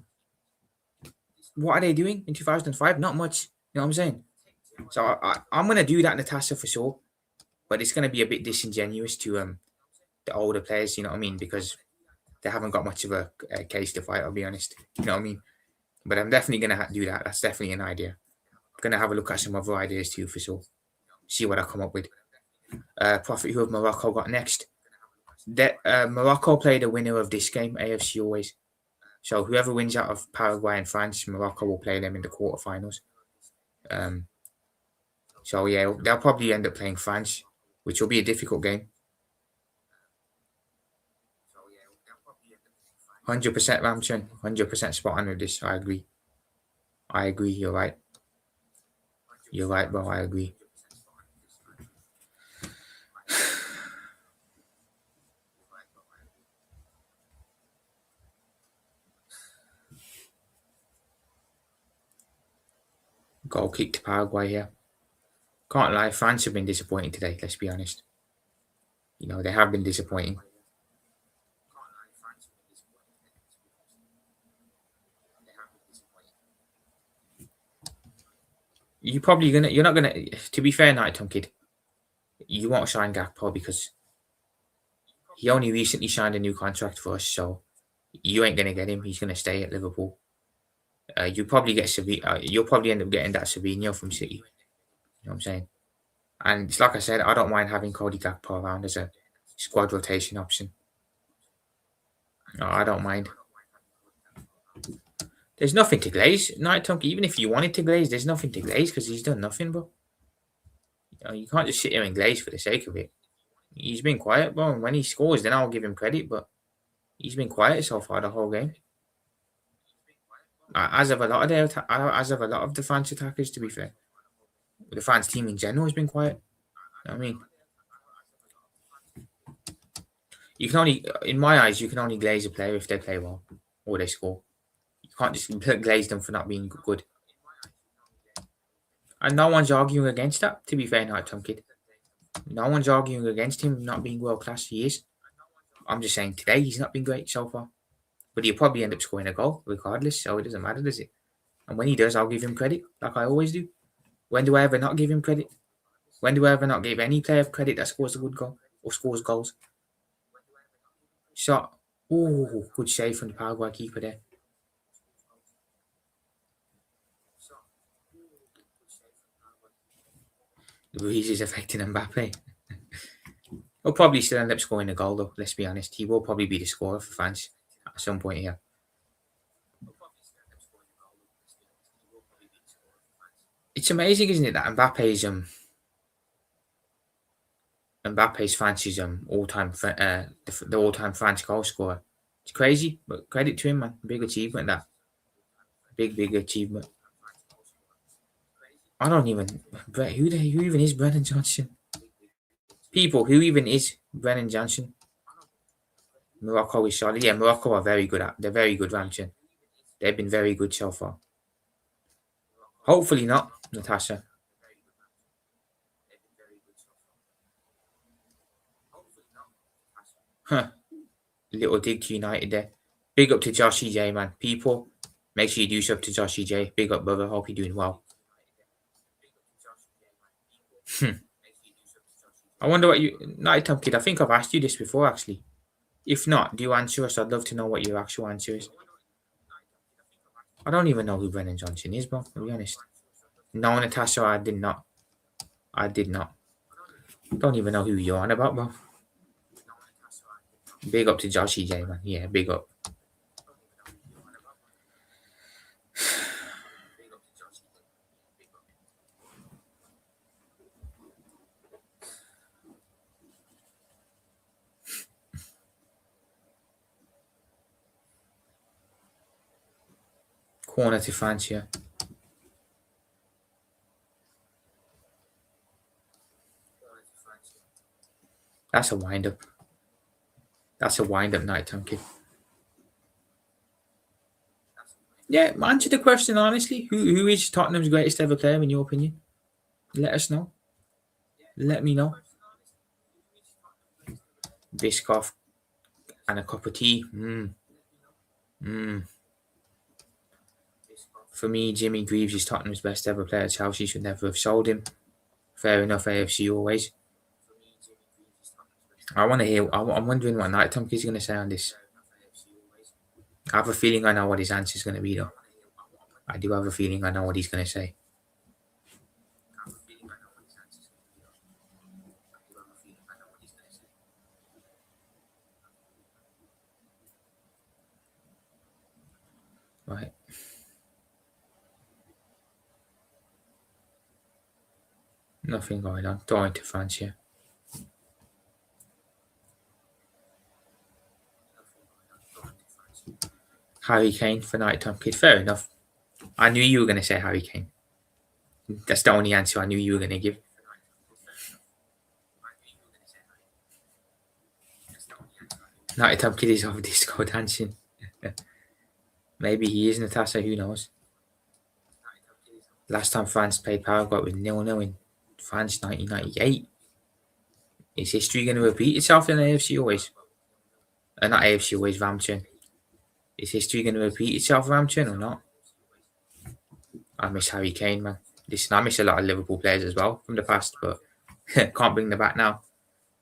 What are they doing in 2005? Not much. You know what I'm saying? So I'm going to do that, Natasha, for sure. But it's going to be a bit disingenuous to the older players, you know what I mean? Because they haven't got much of a case to fight, I'll be honest. You know what I mean? But I'm definitely going to do that. That's definitely an idea. I'm going to have a look at some other ideas too, for sure. See what I come up with. Prophet, who have Morocco got next? Morocco play the winner of this game, AFC always. So whoever wins out of Paraguay and France, Morocco will play them in the quarterfinals. So yeah, they'll probably end up playing France, which will be a difficult game. 100% Ramchan. 100% spot on with this. I agree. You're right. You're right, bro. I agree. Goal kick to Paraguay here. Can't lie, France have been disappointing today, let's be honest. You know, they have been disappointing. You're not gonna, to be fair, Night Tongue Kid, you won't sign Gakpo because he only recently signed a new contract for us, so you ain't gonna get him. He's gonna stay at Liverpool. You probably get you'll probably end up getting that Savinho from City. You know what I'm saying? And it's like I said, I don't mind having Cody Gakpo around as a squad rotation option. No, I don't mind. There's nothing to glaze. Night Tongue, even if you wanted to glaze, there's nothing to glaze because he's done nothing, bro. You can't just sit here and glaze for the sake of it. He's been quiet, bro. And when he scores, then I'll give him credit, but he's been quiet so far the whole game. As of a lot of the France attackers, to be fair, the France team in general has been quiet. You know what I mean, you can only, in my eyes, you can only glaze a player if they play well or they score. You can't just glaze them for not being good. And no one's arguing against that. To be fair, Night Tongue Kid, no one's arguing against him not being world class. He is. I'm just saying today he's not been great so far, but he'll probably end up scoring a goal regardless. So it doesn't matter, does it? And when he does, I'll give him credit, like I always do. When do I ever not give him credit? When do I ever not give any player credit that scores a good goal or scores goals? Shot. Oh, good save from the Paraguay keeper there. Ruiz is affecting Mbappe. He'll probably still end up scoring a goal, though. Let's be honest. He will probably be the scorer for France at some point here. It's amazing, isn't it, that Mbappe's France's all-time the all-time France goal scorer. It's crazy, but credit to him, man. Big achievement, that. Big achievement. I don't even. Who even is Brennan Johnson? People, who even is Brennan Johnson? Morocco is solid. Yeah, Morocco are very good they're very good, Ramchan. They've been very good so far. Hopefully not, Natasha. Huh. Little dig to United there. Big up to Josh EJ, man. People, make sure you do stuff to Josh EJ. Big up, brother. Hope you're doing well. I wonder what you... Night Time Kid, I think I've asked you this before, actually. If not, do you answer us? I'd love to know what your actual answer is. I don't even know who Brennan Johnson is, bro, to be honest. No, Natasha, I did not. Don't even know who you're on about, bro. Big up to Josh EJ, man. Yeah, big up. Corner to France here. That's a wind-up. That's a wind-up, Night Time Kid. Yeah, answer the question honestly. Who is Tottenham's greatest ever player in your opinion? Let us know. Let me know. Biscoff and a cup of tea. For me, Jimmy Greaves is Tottenham's best ever player. Chelsea should never have sold him. Fair enough, AFC always. I want to hear. I'm wondering what Night Tom is going to say on this. I have a feeling I know what his answer is going to be, though. I do have a feeling I know what he's going to say. Right. Nothing going on. Going to France here. Harry Kane for nighttime kid. Fair enough. I knew you were going to say Harry Kane. That's the only answer I knew you were going to give. Nighttime kid is over disco dancing. Maybe he is, Natasha. Who knows? Last time France played Paraguay was 0-0 in France 1998. Is history going to repeat itself in the AFC always? Not AFC always, Ramchen. Is history going to repeat itself, Ramchen, or not? I miss Harry Kane, man. Listen, I miss a lot of Liverpool players as well from the past, but can't bring them back now.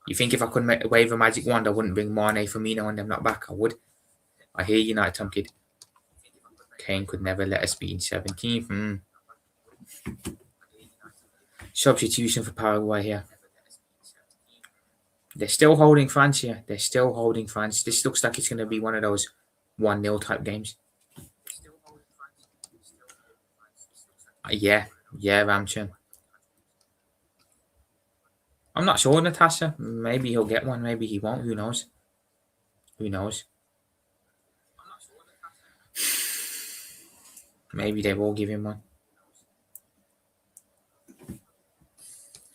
You think if I could wave a magic wand, I wouldn't bring Mane, Firmino, and them not back? I would. I hear you, Nighttime Kid. Kane could never let us be in 17th. Substitution for Paraguay here. They're still holding France here. They're still holding France. This looks like it's going to be one of those 1-0 type games. Yeah, Ramchen. I'm not sure, Natasha. Maybe he'll get one. Maybe he won't. Who knows? Who knows? Maybe they will give him one.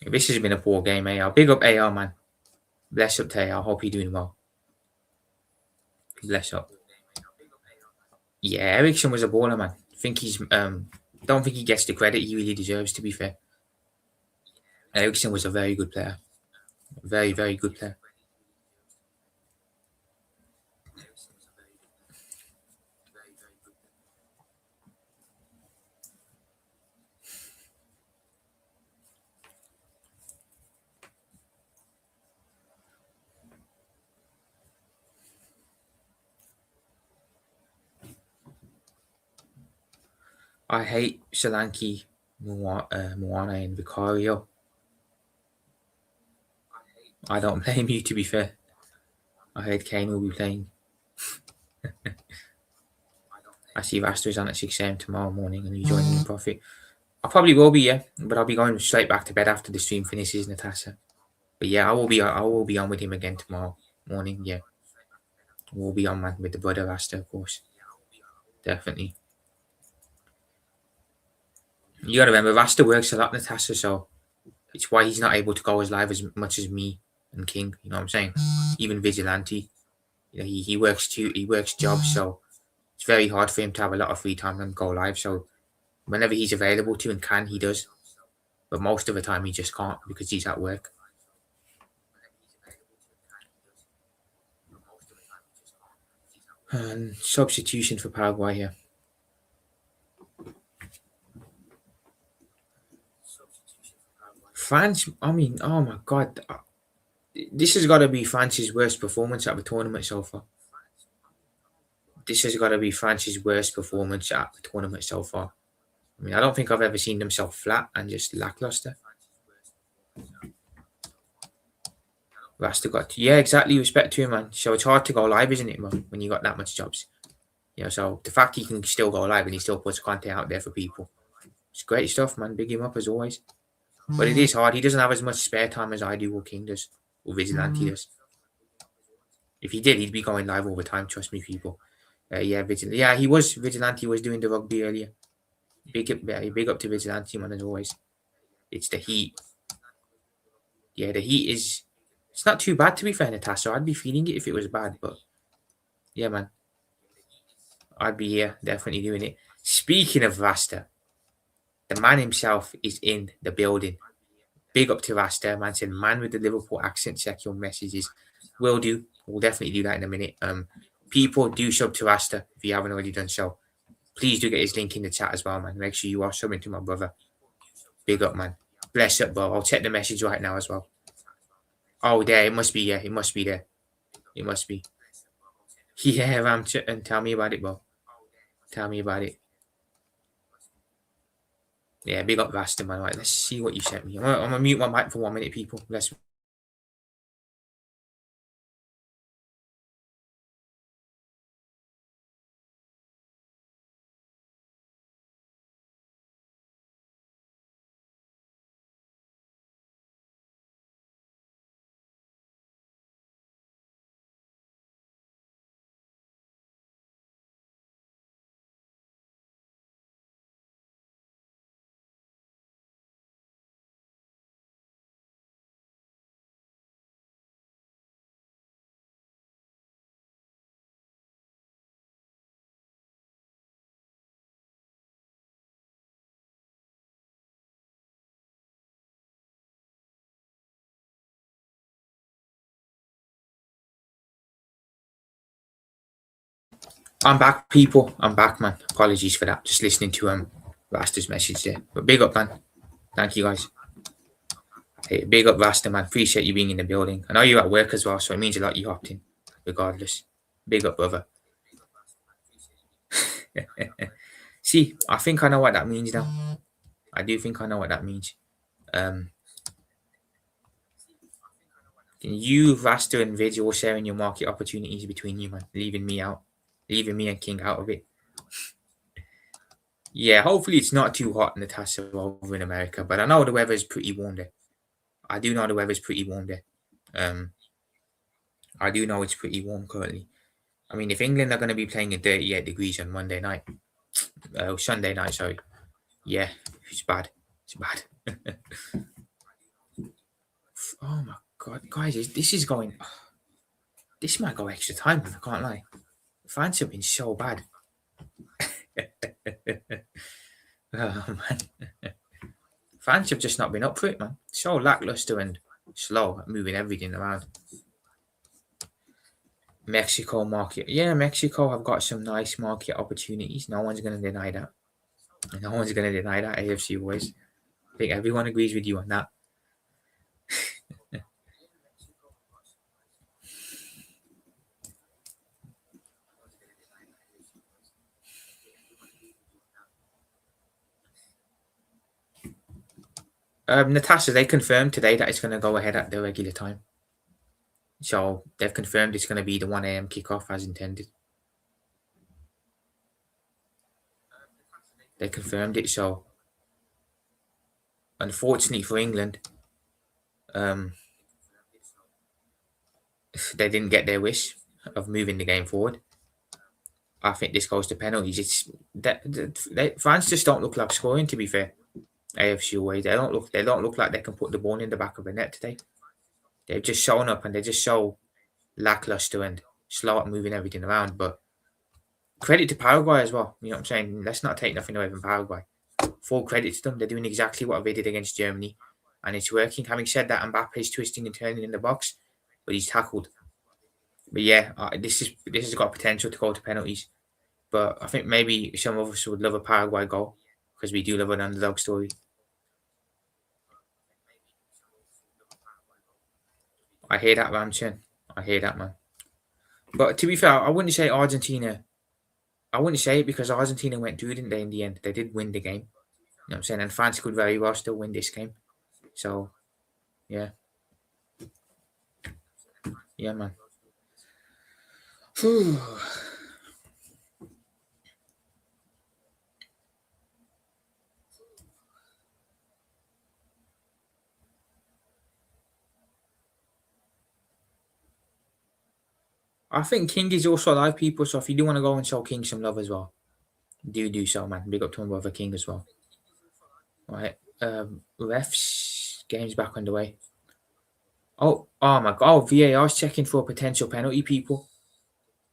This has been a poor game, AR. Big up AR, man. Bless up to AR. Hope you're doing well. Bless up. Yeah, Ericsson was a baller, man. Don't think he gets the credit he really deserves, to be fair. Ericsson was a very good player. Very, very good player. I hate Solanke, Moana, and Vicario. I don't blame you, to be fair. I heard Kane will be playing. I see Raster's on at 6 a.m. tomorrow morning and you joining in profit. I probably will be, yeah, but I'll be going straight back to bed after the stream finishes, Natasha. But yeah, I will be on with him again tomorrow morning, yeah. We'll be on, man, with the brother Rasta, of course. Definitely. You gotta remember, Rasta works a lot, Natasha, so it's why he's not able to go as live as much as me and King, you know what I'm saying? Even Vigilante. You know, he works jobs, so it's very hard for him to have a lot of free time and go live. So whenever he's available to and can, he does. But most of the time he just can't because he's at work. And substitution for Paraguay here. France, I mean, oh my god. This has got to be France's worst performance at the tournament so far. This has got to be France's worst performance at the tournament so far. I mean, I don't think I've ever seen them so flat and just lackluster. Rasta got, yeah, exactly. Respect to him, man. So it's hard to go live, isn't it, man, when you got that much jobs? You know, so the fact he can still go live and he still puts content out there for people, it's great stuff, man. Big him up as always. But it is hard. He doesn't have as much spare time as I do or King does or Vigilante does. If he did, he'd be going live all the time. Trust me, people. Yeah, Vigilante. Yeah, he was. Vigilante was doing the rugby earlier. Big up to Vigilante, man, as always. It's the heat. Yeah, the heat is. It's not too bad, to be fair, Natasha. I'd be feeling it if it was bad, but yeah, man. I'd be here, definitely doing it. Speaking of Rasta, the man himself is in the building. Big up to Rasta, man. Said, man with the Liverpool accent, check your messages. Will do. We'll definitely do that in a minute. People do sub to Rasta if you haven't already done so. Please do get his link in the chat as well, man. Make sure you are subbing to my brother. Big up, man. Bless up, bro. I'll check the message right now as well. Oh, there. It must be, yeah. It must be there. It must be. Yeah, Ram, and tell me about it, bro. Tell me about it. Yeah, big up Rasta, man. Right, let's see what you sent me. I'm gonna mute my mic for 1 minute, people. Let's I'm back, people. I'm back, man. Apologies for that. Just listening to Rasta's message there. But big up, man. Thank you, guys. Hey, big up, Rasta, man. Appreciate you being in the building. I know you're at work as well, so it means a lot you hopped in, regardless. Big up, brother. See, I think I know what that means now. I do think I know what that means. Um, you, Rasta, and Vid, you're sharing your market opportunities between you, man. Leaving me out. Leaving me and King out of it. Yeah, hopefully it's not too hot in the Natasha over in America, but I know the weather is pretty warm there. I do know the weather's pretty warm there. Um, I do know it's pretty warm currently. I mean, if England are going to be playing at 38 degrees on Monday night, Sunday night, sorry, yeah, it's bad. It's bad. Oh my god, guys, this is going. This might go extra time, man. I can't lie. Fans have been so bad. Oh man, fans have just not been up for it, man. So lackluster and slow at moving everything around. Mexico market, yeah, Mexico have got some nice market opportunities. No one's going to deny that. No one's going to deny that. AFC boys. I think everyone agrees with you on that. Natasha, they confirmed today that it's going to go ahead at the regular time. So they've confirmed it's going to be the 1 a.m. kickoff as intended. They confirmed it. So unfortunately for England, they didn't get their wish of moving the game forward. I think this goes to penalties. It's that France just don't look like scoring. To be fair, AFC away, they don't look like they can put the ball in the back of the net today. They've just shown up and they're just so lackluster and slow at moving everything around. But credit to Paraguay as well. You know what I'm saying? Let's not take nothing away from Paraguay. Full credit to them. They're doing exactly what they did against Germany, and it's working. Having said that, Mbappe's twisting and turning in the box, but he's tackled. But yeah, this has got potential to go to penalties. But I think maybe some of us would love a Paraguay goal because we do love an underdog story. I hear that, Ramchan. I hear that, man. But to be fair, I wouldn't say Argentina. I wouldn't say it because Argentina went through, didn't they? In the end, they did win the game. You know what I'm saying? And France could very well still win this game. So, yeah, yeah, man. Whew. I think King is also live, people. So if you do want to go and show King some love as well, do so, man. Big up to my brother King as well. All right. Refs, game's back underway. Oh my god! Oh, VAR's checking for a potential penalty, people.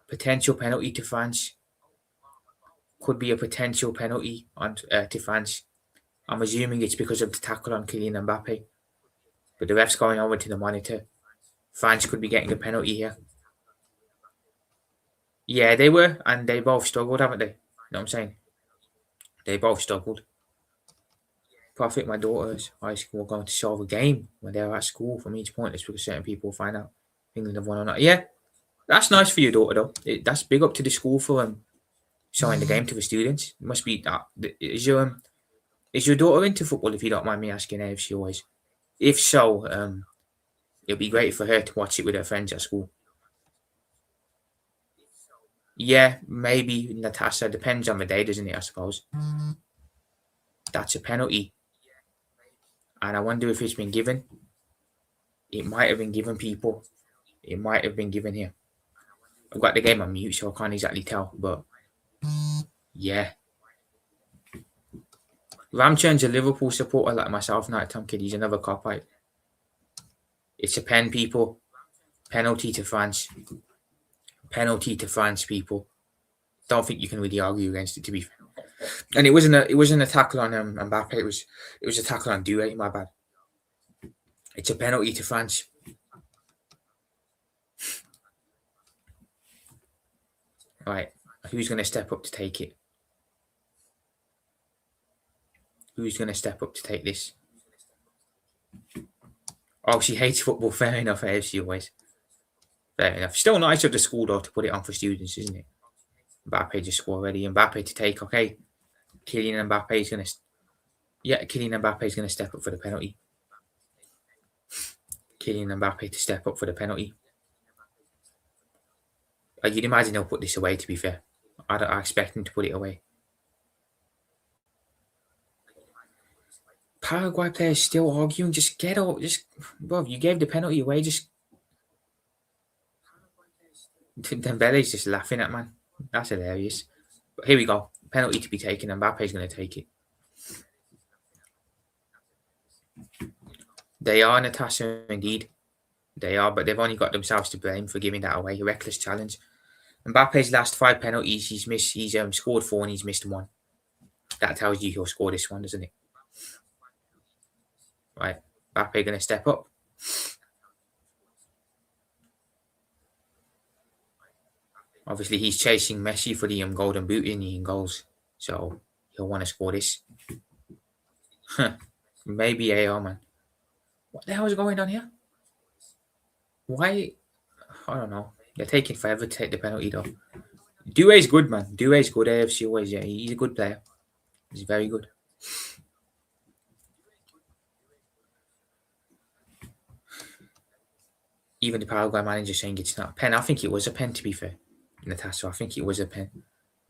Potential penalty to France. Could be a potential penalty on to France. I'm assuming it's because of the tackle on Kylian Mbappe. But the ref's going over to the monitor. France could be getting a penalty here. Yeah, they were, and they both struggled, haven't they? You know what I'm saying? They both struggled. Profit my daughter's high school going to solve a game when they're at school from each pointless because certain people find out England have won or not. Yeah, that's nice for your daughter though. That's big up to the school for showing the game to the students. It must be that. Is your daughter into football? If you don't mind me asking, if she always. If so, it'll be great for her to watch it with her friends at school. Yeah, maybe Natasha. Depends on the day, doesn't it? I suppose. That's a penalty, and I wonder if it's been given. It might have been given, people. It might have been given here. I've got the game on mute, so I can't exactly tell. But yeah, Ramchan's a Liverpool supporter like myself, not Tom Kid. He's another cop out. It's a pen, people. Penalty to France. Penalty to France, people. Don't think you can really argue against it, to be fair. And it wasn't a tackle on Mbappe. It was a tackle on Doué. My bad. It's a penalty to France. Right. Who's going to step up to take it? Who's going to step up to take this? Oh, she hates football. Fair enough, AFC always. Fair enough. Still nice of the school, though, to put it on for students, isn't it? Mbappe just scored already. Mbappe to take, okay. Kylian Mbappe is going to... Yeah, Kylian Mbappe is going to step up for the penalty. Kylian Mbappe to step up for the penalty. You'd imagine he'll put this away, to be fair. I expect him to put it away. Paraguay players still arguing. Just get out. Bro, you gave the penalty away. Dembele's just laughing at man. That's hilarious. But here we go. Penalty to be taken. Mbappe's going to take it. They are, Natasha, indeed. They are, but they've only got themselves to blame for giving that away. A reckless challenge. Mbappe's last 5 penalties, he's scored 4 and he's missed 1. That tells you he'll score this one, doesn't it? Right. Mbappe going to step up. Obviously, he's chasing Messi for the golden boot in goals. So, he'll want to score this. Maybe AR, man. What the hell is going on here? Why? I don't know. They're taking forever to take the penalty, though. Doué's good, man. Doué's good. AFC always, yeah. He's a good player. He's very good. Even the Paraguay manager saying it's not a pen. I think it was a pen, to be fair. Natasha, I think it was a pen.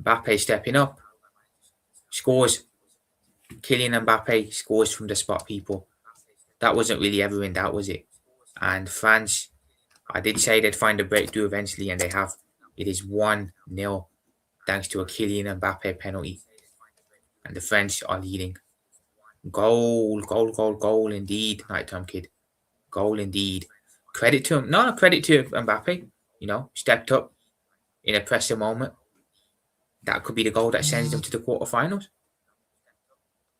Mbappe stepping up. Scores. Kylian Mbappe scores from the spot, people. That wasn't really ever in doubt, was it? And France, I did say they'd find a breakthrough eventually, and they have. It is 1-0, thanks to a Kylian Mbappe penalty. And the French are leading. Goal indeed, Nighttime Kid. Goal indeed. Credit to him. No, credit to Mbappe. Stepped up in a pressure moment. That could be the goal that sends them to the quarterfinals.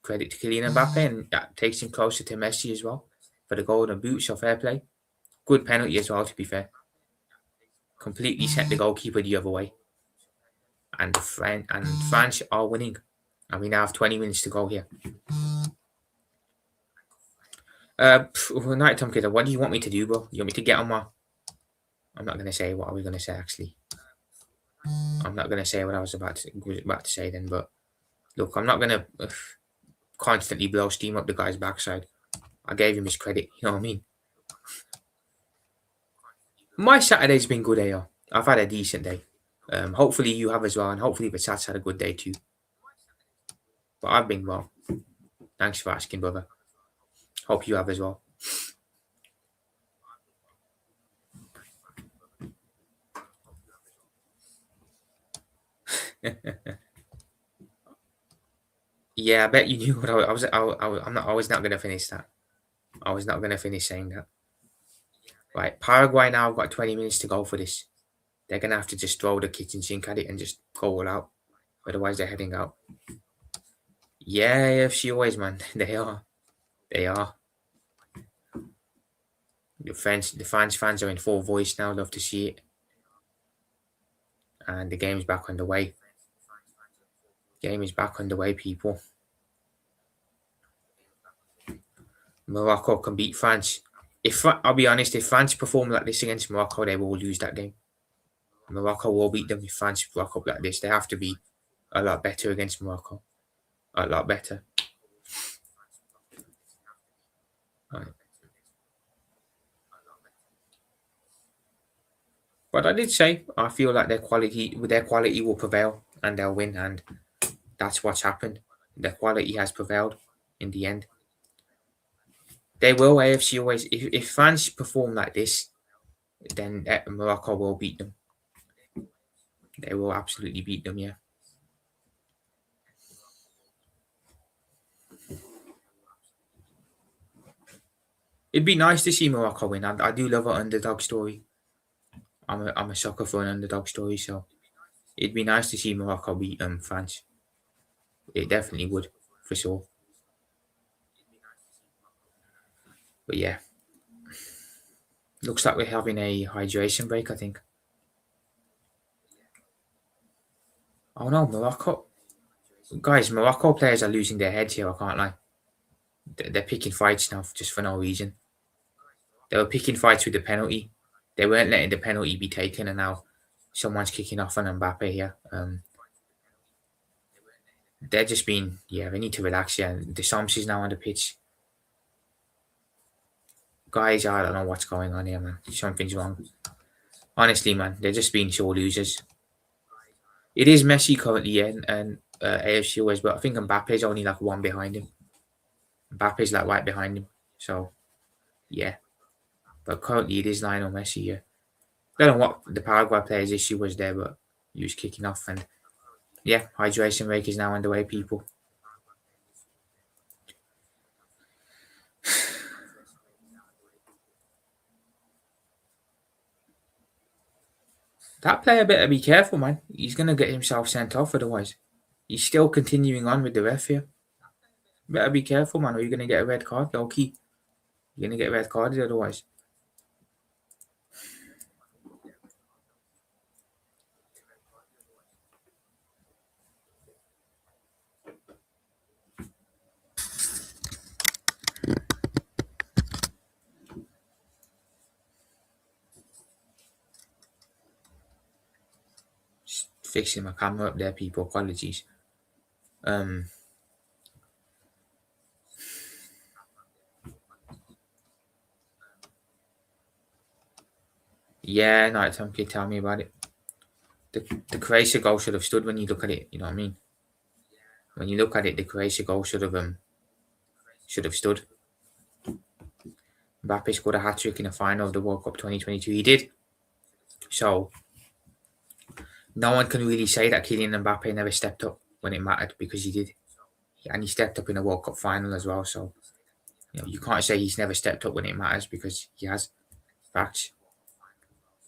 Credit to Kylian Mbappe, and that takes him closer to Messi as well for the golden boot. So fair play. Good penalty as well, to be fair. Completely sent the goalkeeper the other way. And France are winning. And we now have 20 minutes to go here. Nighttime Kid, what do you want me to do, bro? You want me to get on my... I'm not going to say what I was going to say, actually. I'm not going to say what I was about to say then, but... Look, I'm not going to constantly blow steam up the guy's backside. I gave him his credit, you know what I mean? My Saturday's been good, AO. I've had a decent day. Hopefully you have as well, and hopefully Vatsat's had a good day too. But I've been well. Thanks for asking, brother. Hope you have as well. Yeah, I bet you knew what I was not going to finish that. I was not going to finish saying that. Right, Paraguay now have got 20 minutes to go for this. They're going to have to just throw the kitchen sink at it and just go all out. Otherwise, they're heading out. Yeah, AFC always, man. They are. They are. The fans are in full voice now. Love to see it. And the game's back underway. Game is back underway, people. Morocco can beat France. I'll be honest, if France perform like this against Morocco, they will lose that game. Morocco will beat them if France rock up like this. They have to be a lot better against Morocco. A lot better. Right. But I did say I feel like their quality will prevail and they'll win, and that's what's happened. Their quality has prevailed in the end. They will. AFC always. If France perform like this, then Morocco will beat them. They will absolutely beat them. Yeah. It'd be nice to see Morocco win. I do love an underdog story. I'm a sucker for an underdog story, so it'd be nice to see Morocco beat France. It definitely would, for sure. But yeah, looks like we're having a hydration break, I think. Oh no, Morocco. Guys, Morocco players are losing their heads here, I can't lie. They're picking fights now just for no reason. They were picking fights with the penalty. They weren't letting the penalty be taken, and now someone's kicking off on Mbappe here. They're just being, yeah, they need to relax here. The Soms is now on the pitch. Guys, I don't know what's going on here, man. Something's wrong. Honestly, man, they're just being sore losers. It is Messi currently, yeah, and AFC always, but I think Mbappe's only like one behind him. Mbappe's like right behind him. So, yeah. But currently it is Lionel Messi, yeah. I don't know what the Paraguay player's issue was there, but he was kicking off. And yeah, hydration break is now underway, people. That player better be careful, man. He's going to get himself sent off otherwise. He's still continuing on with the ref here. Better be careful, man, or you're going to get a red card, low key. You're going to get a red carded otherwise. Just fixing my camera up there, people. Apologies. Yeah, no, Tom kid, tell me about it. The Croatia goal should have stood when you look at it. You know what I mean? When you look at it, the Croatia goal should have stood. Mbappe scored a hat trick in the final of the World Cup 2022. He did. So no one can really say that Kylian Mbappe never stepped up when it mattered because he did, and he stepped up in the World Cup final as well. So you can't say he's never stepped up when it matters because he has. Facts.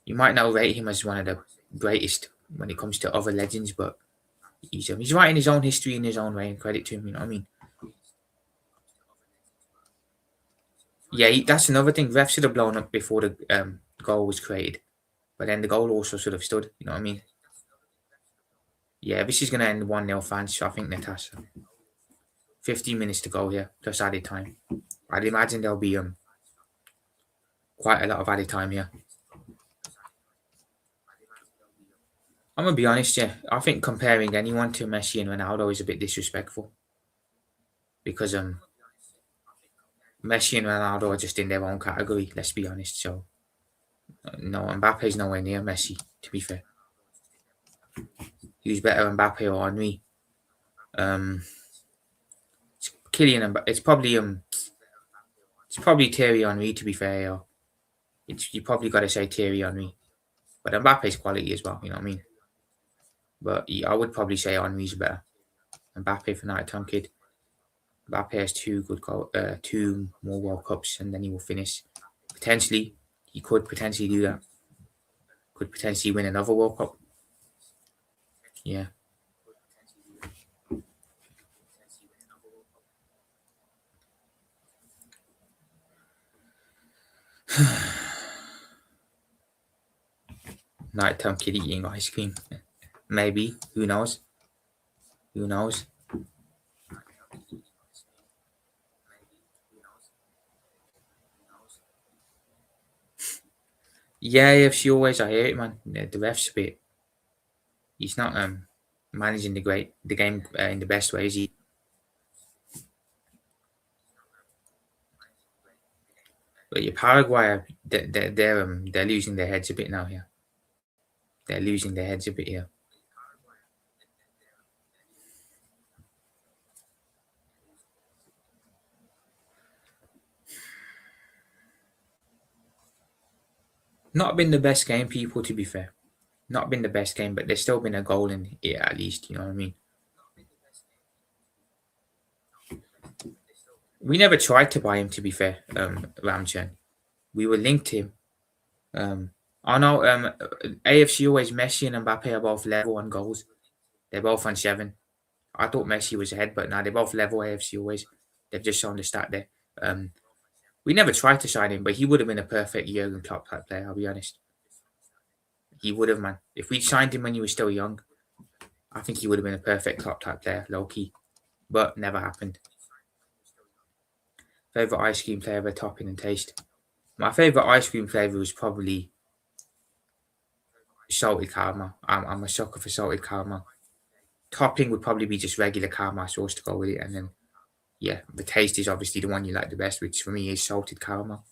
You might not rate him as one of the greatest when it comes to other legends, but he's writing his own history in his own way, and credit to him. You know what I mean? Yeah, that's another thing. Ref should have blown up before the goal was created, but then the goal also should have stood. You know what I mean? Yeah, this is going to end 1-0 fans, so I think Natasha. 15 minutes to go here, plus added time. I'd imagine there'll be quite a lot of added time here. I'm going to be honest, yeah. I think comparing anyone to Messi and Ronaldo is a bit disrespectful. Because Messi and Ronaldo are just in their own category, let's be honest. So, no, Mbappe's nowhere near Messi, to be fair. Who's better, Mbappe or Henry? Kylian, it's probably Thierry Henry, to be fair. You probably got to say Thierry Henry, but Mbappe's quality as well. You know what I mean? But I would probably say Henry's better. Mbappe for night time kid. Mbappe has two more World Cups, and then he will finish. Potentially, he could potentially do that. Could potentially win another World Cup. Yeah. Nighttime kid eating ice cream. Maybe. Who knows? Who knows? Yeah, if she always, I hear it, man. The ref's a bit. He's not managing the game in the best way, is he? But your Paraguay, they're losing their heads a bit now here. They're losing their heads a bit here. Not been the best game, people. To be fair, not been the best game, but there's still been a goal in it at least. You know what I mean? We never tried to buy him. To be fair, Ramchan. We were linked to him. I know. AFC always Messi and Mbappe are both level on goals. They're both on 7. I thought Messi was ahead, but now they're both level AFC always. They've just shown the stat there. We never tried to sign him, but he would have been a perfect Jurgen Klopp type player. I'll be honest. He would have, man. If we signed him when he was still young, I think he would have been a perfect top type player, low key, but never happened. Favorite ice cream flavor, topping and taste. My favorite ice cream flavor was probably salted caramel. I'm a sucker for salted caramel. Topping would probably be just regular caramel sauce to go with it, and then yeah, the taste is obviously the one you like the best, which for me is salted caramel.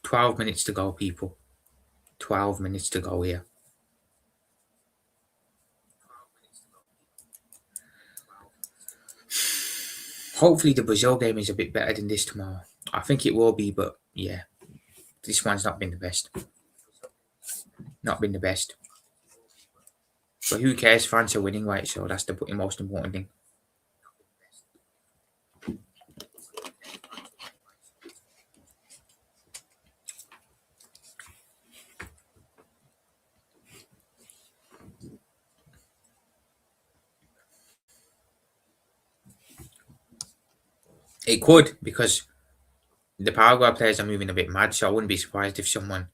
12 minutes to go, people. 12 minutes to go here. Hopefully, the Brazil game is a bit better than this tomorrow. I think it will be, but yeah, this one's not been the best. Not been the best. But who cares? France are winning, right? So that's the most important thing. It could, because the Paraguay players are moving a bit mad, so I wouldn't be surprised if someone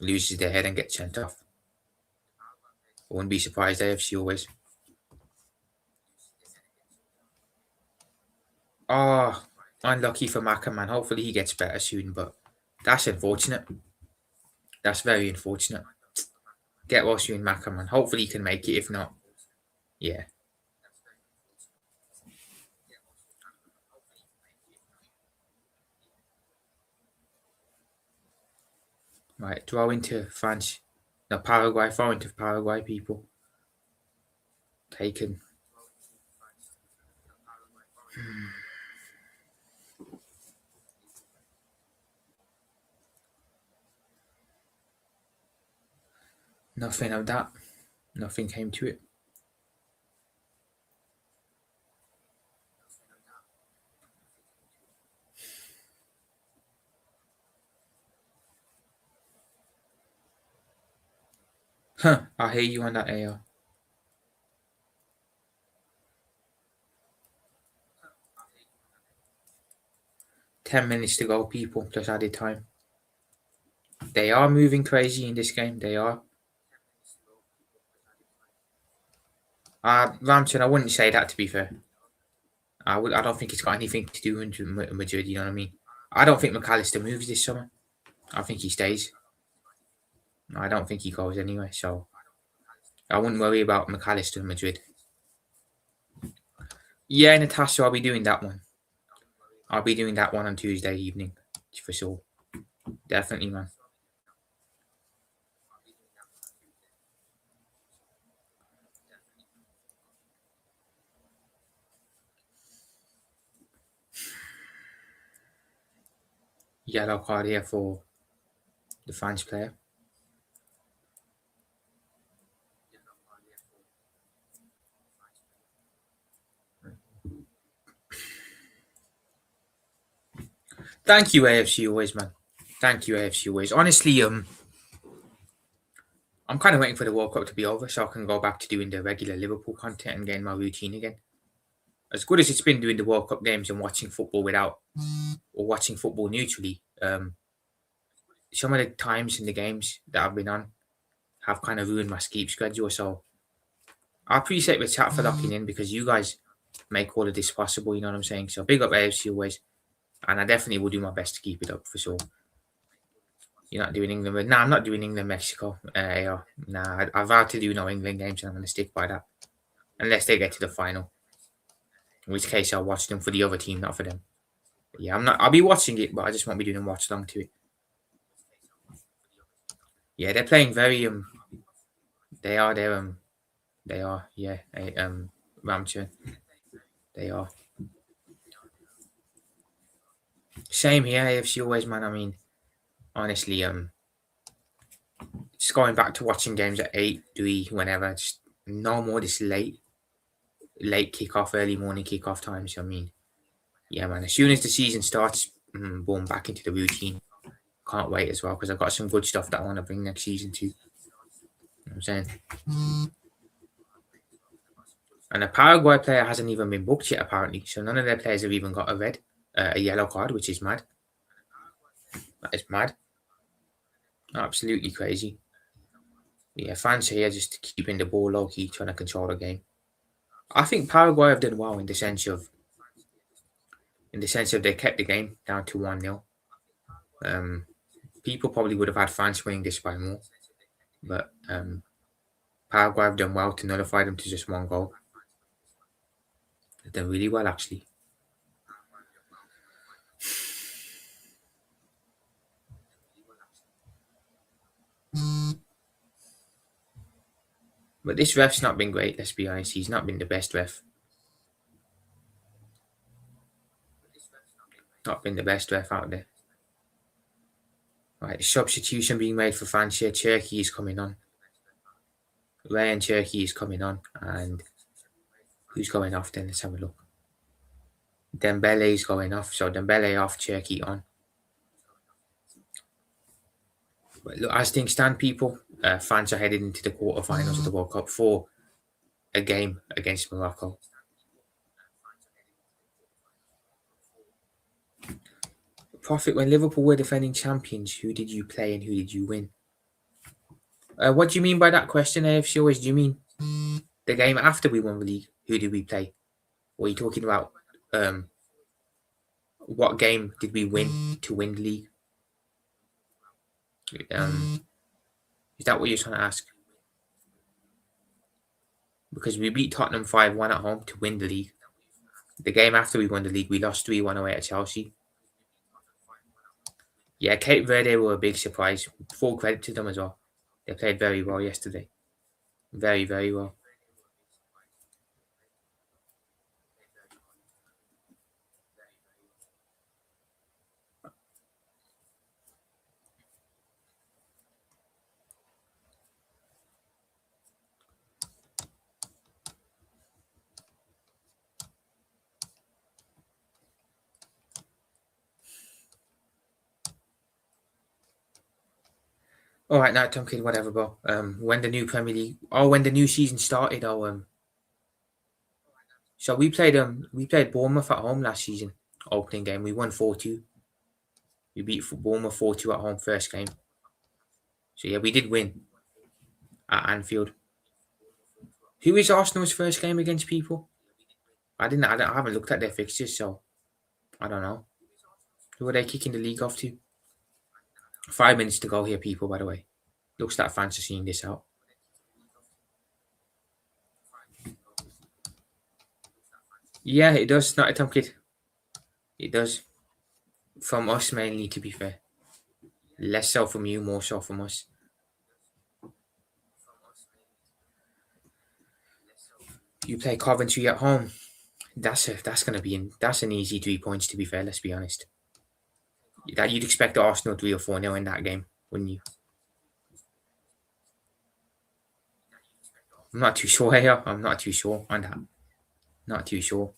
loses their head and gets sent off. I wouldn't be surprised. AFC always. Oh, unlucky for Maka, man. Hopefully he gets better soon, but that's unfortunate. That's very unfortunate. Get well soon, Maka, man. Hopefully he can make it. If not, yeah. Right, throw into France. No, Paraguay. Throw into Paraguay, people. Taken. Nothing of that. Nothing came to it. Huh, I hear you on that, AR. $10 minutes to go, people, plus added time. They are moving crazy in this game. They are. Ramson, I wouldn't say that, to be fair. I don't think it's got anything to do with Madrid. You know what I mean? I don't think McAllister moves this summer. I think he stays. I don't think he goes anyway. So I wouldn't worry about McAllister and Madrid. Yeah, Natasha, I'll be doing that one. I'll be doing that one on Tuesday evening for sure. Definitely, man. Yellow card here for the French player. Thank you, AFC always, man. Thank you, AFC always. Honestly, I'm kind of waiting for the World Cup to be over so I can go back to doing the regular Liverpool content and getting my routine again. As good as it's been doing the World Cup games and watching football without or watching football neutrally, some of the times in the games that I've been on have kind of ruined my sleep schedule. So I appreciate the chat for locking in because you guys make all of this possible. You know what I'm saying? So big up AFC always, and I definitely will do my best to keep it up for sure. You're not doing England? No, I'm not doing England Mexico. Nah, I vowed to do no England games, and I'm going to stick by that unless they get to the final. In which case, I'll watch them for the other team, not for them. But yeah, I'm not. I'll be watching it, but I just won't be doing a watch along to it. Yeah, they're playing very They are. They are. Yeah. Ramsey. They are. Same here. AFC always, man. I mean, honestly, just going back to watching games at 8, 3, whenever. Just no more this late kickoff, early morning kickoff times. I mean, yeah, man. As soon as the season starts, boom, back into the routine. Can't wait as well because I've got some good stuff that I want to bring next season too. You know what I'm saying? And a Paraguay player hasn't even been booked yet, apparently. So none of their players have even got a yellow card, which is mad. That is mad. Absolutely crazy. Yeah, fans here just keeping the ball low key, trying to control the game. I think Paraguay have done well in the sense of they kept the game down to 1-0. People probably would have had fans winning this by more, but Paraguay have done well to nullify them to just one goal. They've done really well, actually. But this ref's not been great, let's be honest. He's not been the best ref. Not been the best ref out there. Right, the substitution being made for France here. Turkey is coming on. Ryan Turkey is coming on. And who's going off then? Let's have a look. Dembele is going off. So Dembele off, Turkey on. But look, as things stand, people, France are headed into the quarterfinals of the World Cup for a game against Morocco. Prophet, when Liverpool were defending champions, who did you play and who did you win? What do you mean by that question, AFC always? Do you mean the game after we won the league? Who did we play? Or are you talking about what game did we win to win the league? Is that what you're trying to ask? Because we beat Tottenham 5-1 at home to win the league. The game after we won the league, we lost 3-1 away at Chelsea. Yeah, Cape Verde were a big surprise. Full credit to them as well. They played very well yesterday. Very, very well. All right, now Tom Kid, whatever, bro. When the new Premier League, when the new season started, so we played Bournemouth at home last season, opening game. We won 4-2. We beat Bournemouth 4-2 at home first game. So yeah, we did win at Anfield. Who is Arsenal's first game against people? I haven't looked at their fixtures, so I don't know. Who are they kicking the league off to? 5 minutes to go here, people. By the way, looks like fans are seeing this out. Yeah, it does. Not a Tom Kid. It does. From us mainly, to be fair. Less so from you, more so from us. You play Coventry at home. That's an easy 3 points, to be fair. Let's be honest. That you'd expect Arsenal 3 or 4-0 in that game, wouldn't you? I'm not too sure here. I'm not too sure on that. Not too sure.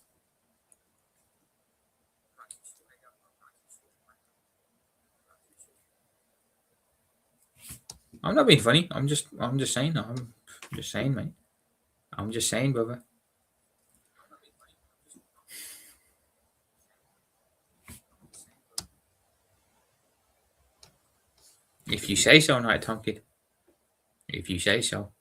I'm not being funny. I'm just saying. I'm just saying, mate. I'm just saying, brother. If you say so, Night Tonkid. If you say so.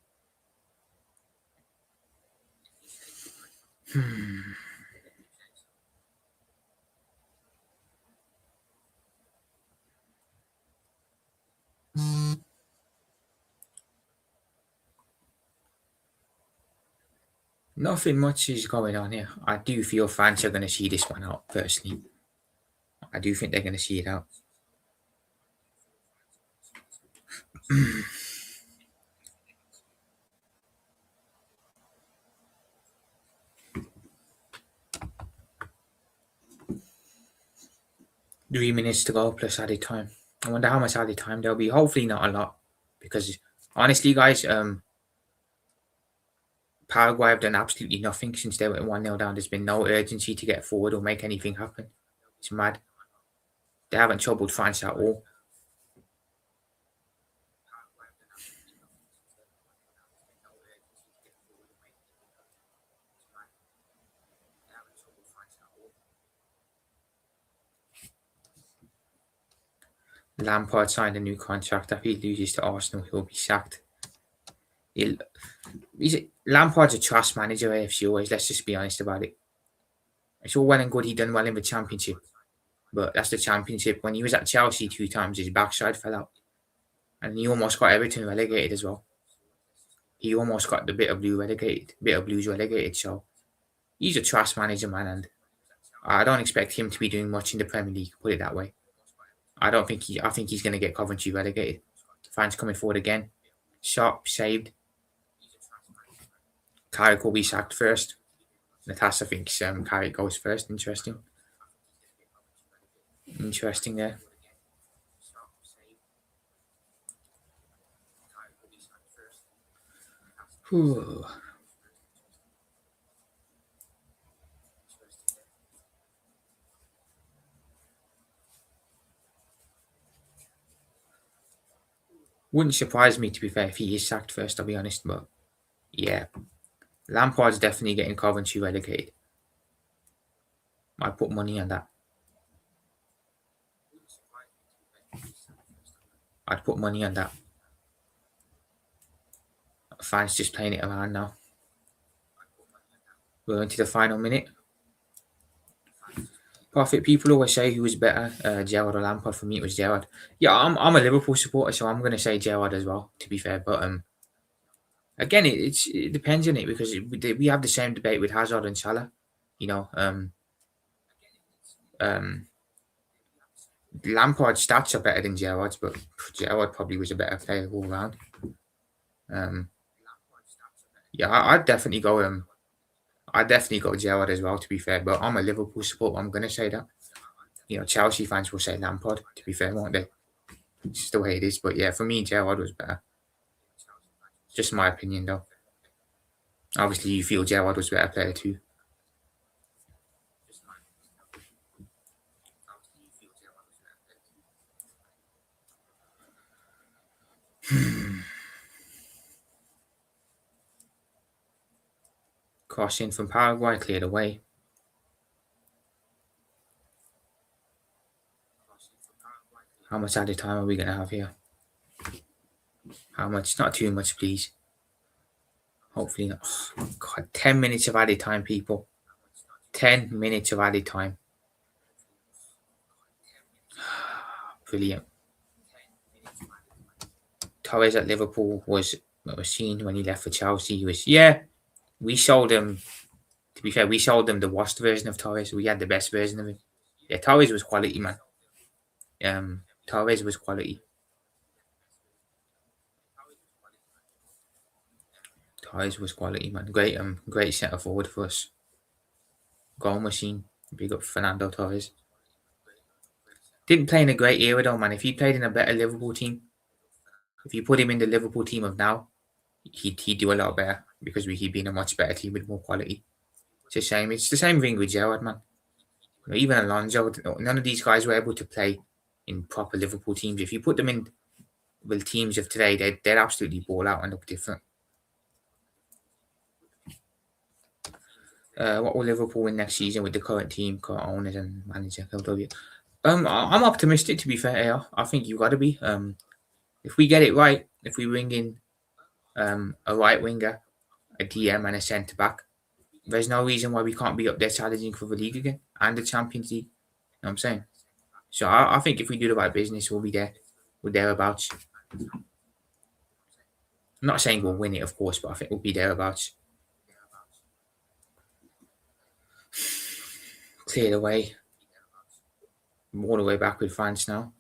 Nothing much is going on here. I do feel fans are going to see this one out, personally. I do think they're going to see it out. $3 minutes to go plus added time. I wonder how much added time there'll be. Hopefully not a lot. Because honestly, guys, Paraguay have done absolutely nothing since they went 1-0 down. There's been no urgency to get forward or make anything happen. It's mad. They haven't troubled France at all. Lampard signed a new contract. If he loses to Arsenal, he'll be sacked. Lampard's a trust manager, AFC always. Let's just be honest about it. It's all well and good he done well in the Championship, but that's the Championship. When he was at Chelsea 2 times, his backside fell out, and he almost got Everton relegated as well. He almost got the Blues relegated. So he's a trust manager, man, and I don't expect him to be doing much in the Premier League. Put it that way. I think he's going to get Coventry relegated. Fans coming forward again. Sharp saved. Carrick will be sacked first. Natasha thinks Carrick goes first. Interesting there. Whew. Wouldn't surprise me, to be fair, if he is sacked first, I'll be honest. But yeah, Lampard's definitely getting Coventry relegated. I'd put money on that. I'd put money on that. Fans just playing it around now. We're into the final minute. Profit. People always say who was better, Gerrard or Lampard. For me, it was Gerrard. Yeah, I'm a Liverpool supporter, so I'm going to say Gerrard as well. To be fair, but again, it depends on it because we have the same debate with Hazard and Salah. You know, Lampard's stats are better than Gerrard's, but Gerrard probably was a better player all round. Yeah, I'd definitely go. I'd definitely go Gerrard as well. To be fair, but I'm a Liverpool supporter. I'm going to say that. You know, Chelsea fans will say Lampard. To be fair, won't they? It's just the way it is. But yeah, for me, Gerrard was better. Just my opinion, though. Obviously, you feel Gerrard was a better player too. Crossing from Paraguay, cleared away. How much added time are we going to have here? How much? Not too much, please. Hopefully not. Oh, God, 10 minutes of added time, people. 10 minutes of added time. Brilliant. Torres at Liverpool was seen when he left for Chelsea. He was, we sold him. To be fair, we sold them the worst version of Torres. We had the best version of him. Yeah, Torres was quality, man. Torres was quality. Torres was quality, man. Great centre forward for us. Goal machine. Big up Fernando Torres. Didn't play in a great era though, man. If he played in a better Liverpool team, if you put him in the Liverpool team of now, he'd do a lot better because he'd be in a much better team with more quality. It's a shame. It's the same thing with Gerrard, man. You know, even Alonso, none of these guys were able to play in proper Liverpool teams. If you put them in teams of today, they'd absolutely ball out and look different. What will Liverpool win next season with the current team, current owners and manager? I'm optimistic, to be fair. I think you've got to be. If we get it right, if we bring in a right winger, a DM, and a centre back, there's no reason why we can't be up there challenging for the league again and the Champions League. You know what I'm saying? So I think if we do the right business, we'll be there. We're thereabouts. I'm not saying we'll win it, of course, but I think we'll be thereabouts. Cleared away. All the way back with France now.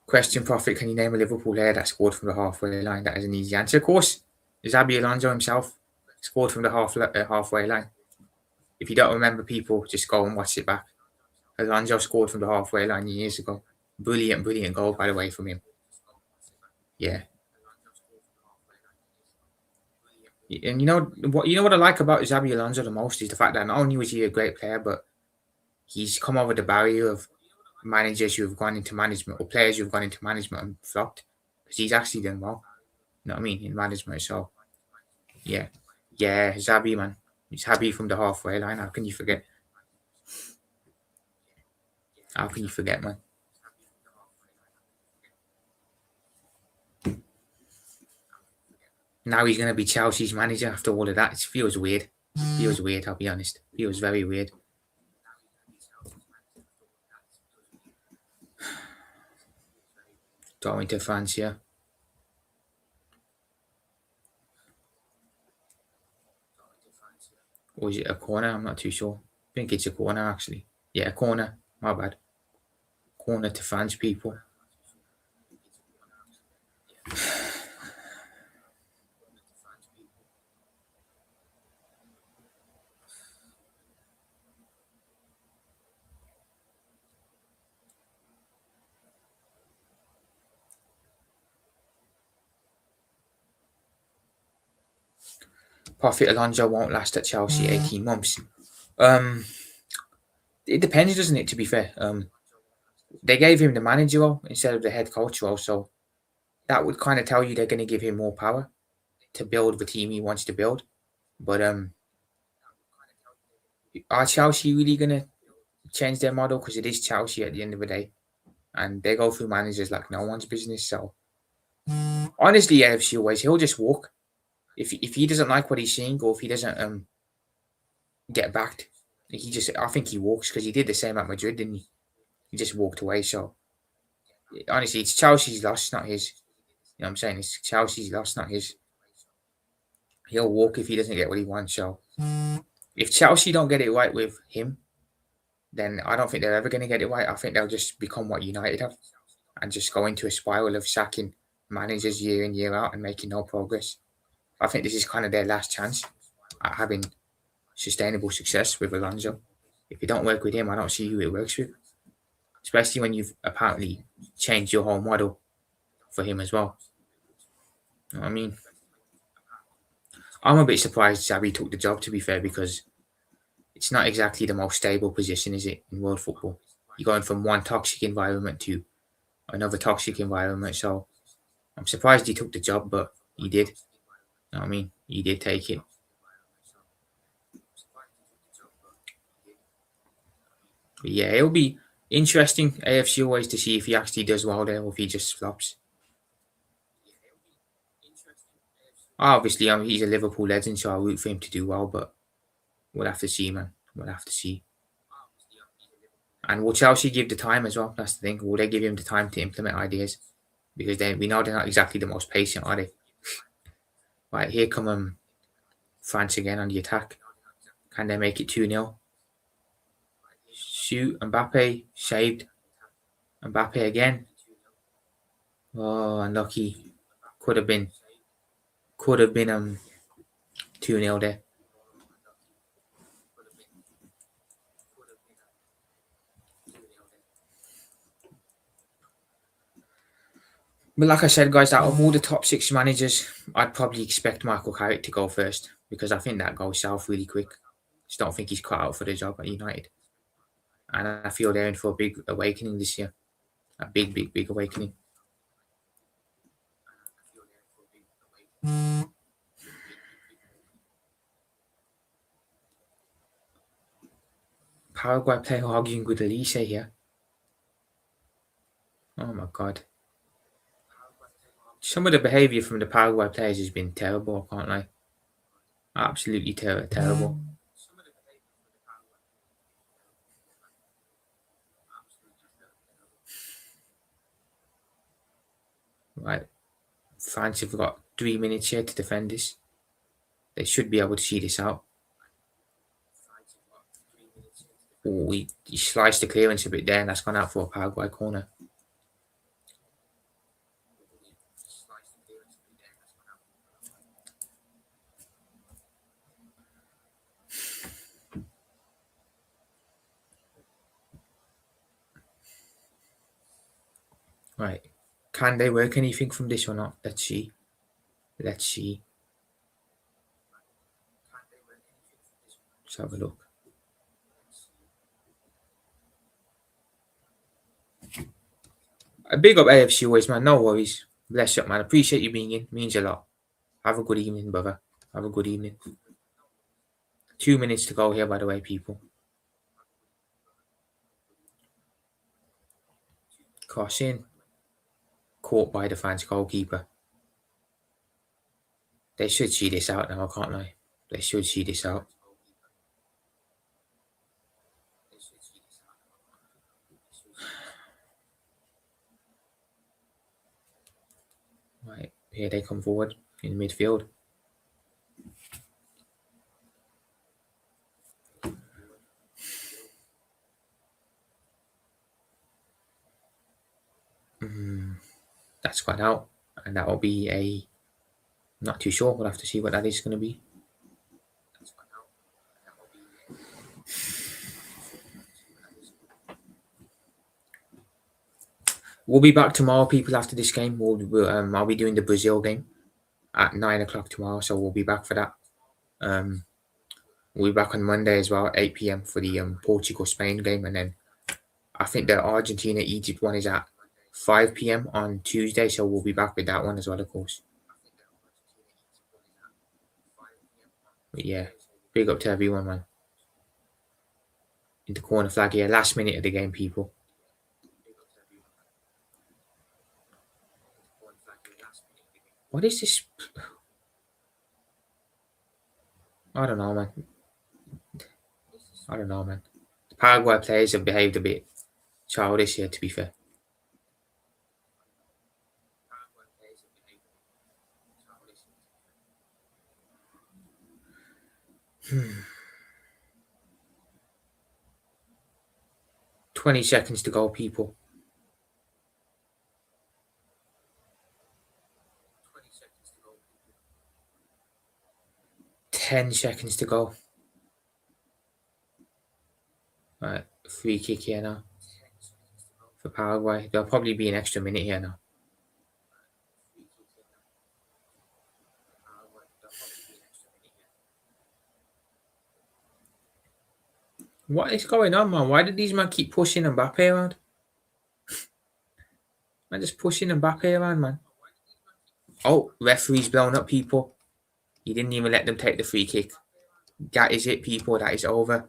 Question, Prophet, can you name a Liverpool player that scored from the halfway line? That is an easy answer. Of course, Xabi Alonso himself scored from the halfway line. If you don't remember, people, just go and watch it back. Alonso scored from the halfway line years ago. Brilliant goal, by the way, from him. Yeah. And you know what I like about Xabi Alonso the most is the fact that not only was he a great player, but he's come over the barrier of managers who have gone into management or players who have gone into management and flopped because he's actually done well. You know what I mean in management. So yeah, yeah, Xabi man, he's Xabi from the halfway line. How can you forget? How can you forget, man? Now he's gonna be Chelsea's manager after all of that. It feels weird. Feels weird. I'll be honest. Feels very weird. Going to France, yeah. Or is it a corner? I'm not too sure. I think it's a corner actually. Yeah, a corner. My bad. Corner to France people. Profit Alonso won't last at Chelsea 18 months. Um, it depends, doesn't it? To be fair, they gave him the manager role instead of the head coach role, so that would kind of tell you they're going to give him more power to build the team he wants to build. But are Chelsea really going to change their model? Because it is Chelsea at the end of the day, and they go through managers like no one's business. So honestly, AFC always he'll just walk if he doesn't like what he's seeing or if he doesn't get backed. I think he walks because he did the same at Madrid, didn't he? He just walked away. So honestly, it's Chelsea's loss, not his. You know what I'm saying? It's Chelsea's loss, not his. He'll walk if he doesn't get what he wants. So if Chelsea don't get it right with him, then I don't think they're ever going to get it right. I think they'll just become what United have and just go into a spiral of sacking managers year in, year out and making no progress. I think this is kind of their last chance at having sustainable success with Alonso. If you don't work with him, I don't see who it works with, especially when you've apparently changed your whole model for him as well. You know what I mean? I'm a bit surprised Xabi took the job, to be fair, because it's not exactly the most stable position, is it, in world football? You're going from one toxic environment to another toxic environment. So I'm surprised he took the job, but he did. You know what I mean? He did take it. But yeah, it'll be interesting AFC always to see if he actually does well there or if he just flops. Obviously, he's a Liverpool legend, so I root for him to do well, but we'll have to see, man. We'll have to see. And will Chelsea give the time as well? That's the thing. Will they give him the time to implement ideas? Because we know they're not exactly the most patient, are they? Right, here come France again on the attack. Can they make it 2-0? Shoot, Mbappe saved. Mbappe again. Oh, unlucky. Could have been 2-0 there. But like I said, guys, out of all the top six managers, I'd probably expect Michael Carrick to go first because I think that goes south really quick. Just don't think he's cut out for the job at United. And I feel they're in for a big awakening this year. A big, big, big awakening. Paraguay player arguing with Elise here. Oh my god. Some of the behaviour from the Paraguay players has been terrible, I can't lie. Absolutely terrible. Right. France have got 3 minutes here to defend this. They should be able to see this out. Oh, he sliced the clearance a bit there, and that's gone out for a Paraguay corner. Right. Can they work anything from this or not? Let's see. Let's see. Let's have a look. A big up AFC always, man. No worries. Bless you, man. Appreciate you being in. Means a lot. Have a good evening, brother. Have a good evening. 2 minutes to go here, by the way, people. Cross in. Caught by the France goalkeeper. They should see this out now, can't they? They should see this out. Right, here they come forward in the midfield. That's gone out, and that will be a. Not too sure. We'll have to see what that is going to be. We'll be back tomorrow, people. After this game, I'll be doing the Brazil game at 9 o'clock tomorrow, so we'll be back for that. We'll be back on Monday as well, 8 p.m. for the Portugal-Spain game, and then I think the Argentina-Egypt one is at 5 p.m. on Tuesday, so we'll be back with that one as well, of course. But yeah, big up to everyone, man. In the corner flag here, last minute of the game, people. What is this? I don't know, man. The Paraguay players have behaved a bit childish here, to be fair. Hmm. 20 seconds to go, people. 10 seconds to go. Right, free kick here now for Paraguay. There'll probably be an extra minute here now. What is going on, man? Why did these men keep pushing Mbappe around? Man, just pushing Mbappe around, man. Oh, referee's blown up, people. He didn't even let them take the free kick. That is it, people. That is over.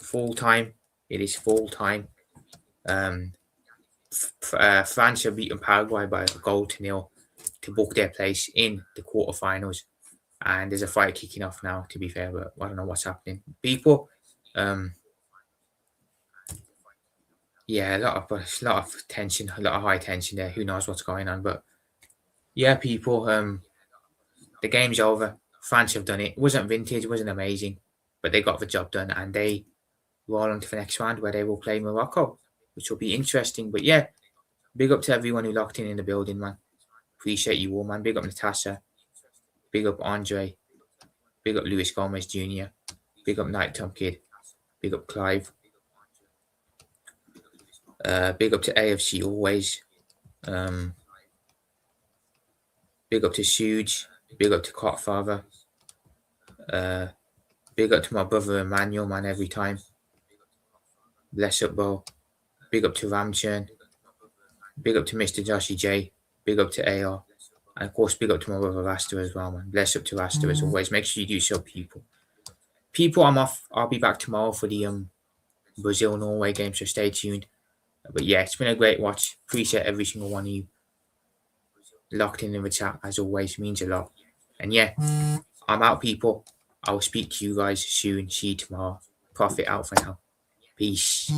Full time. It is full time. France have beaten Paraguay by a goal to nil to book their place in the quarterfinals. And there's a fight kicking off now, to be fair, but I don't know what's happening. People, yeah, a lot of tension, a lot of high tension there. Who knows what's going on? But yeah, people, the game's over. France have done it. It wasn't vintage, it wasn't amazing, but they got the job done, and they roll on to the next round where they will play Morocco, which will be interesting. But yeah, big up to everyone who locked in the building, man. Appreciate you all, man. Big up Natasha. Big up Andre. Big up Luis Gomez Jr. Big up Night Tom Kid. Big up Clive. Big up to AFC always. Big up to Suge. Big up to Cotfather. Big up to my brother Emmanuel, man, every time. Bless up, bro. Big up to Ramchurn. Big up to Mr. Joshy J. Big up to AR. And of course, big up to my brother Rasta as well, man. Bless up to Rasta as always. Make sure you do so, people. People, I'm off. I'll be back tomorrow for the Brazil-Norway game, so stay tuned. But yeah, it's been a great watch. Appreciate every single one of you locked in the chat, as always. Means a lot. And yeah, I'm out, people. I will speak to you guys soon. See you tomorrow. Profit out for now. Peace.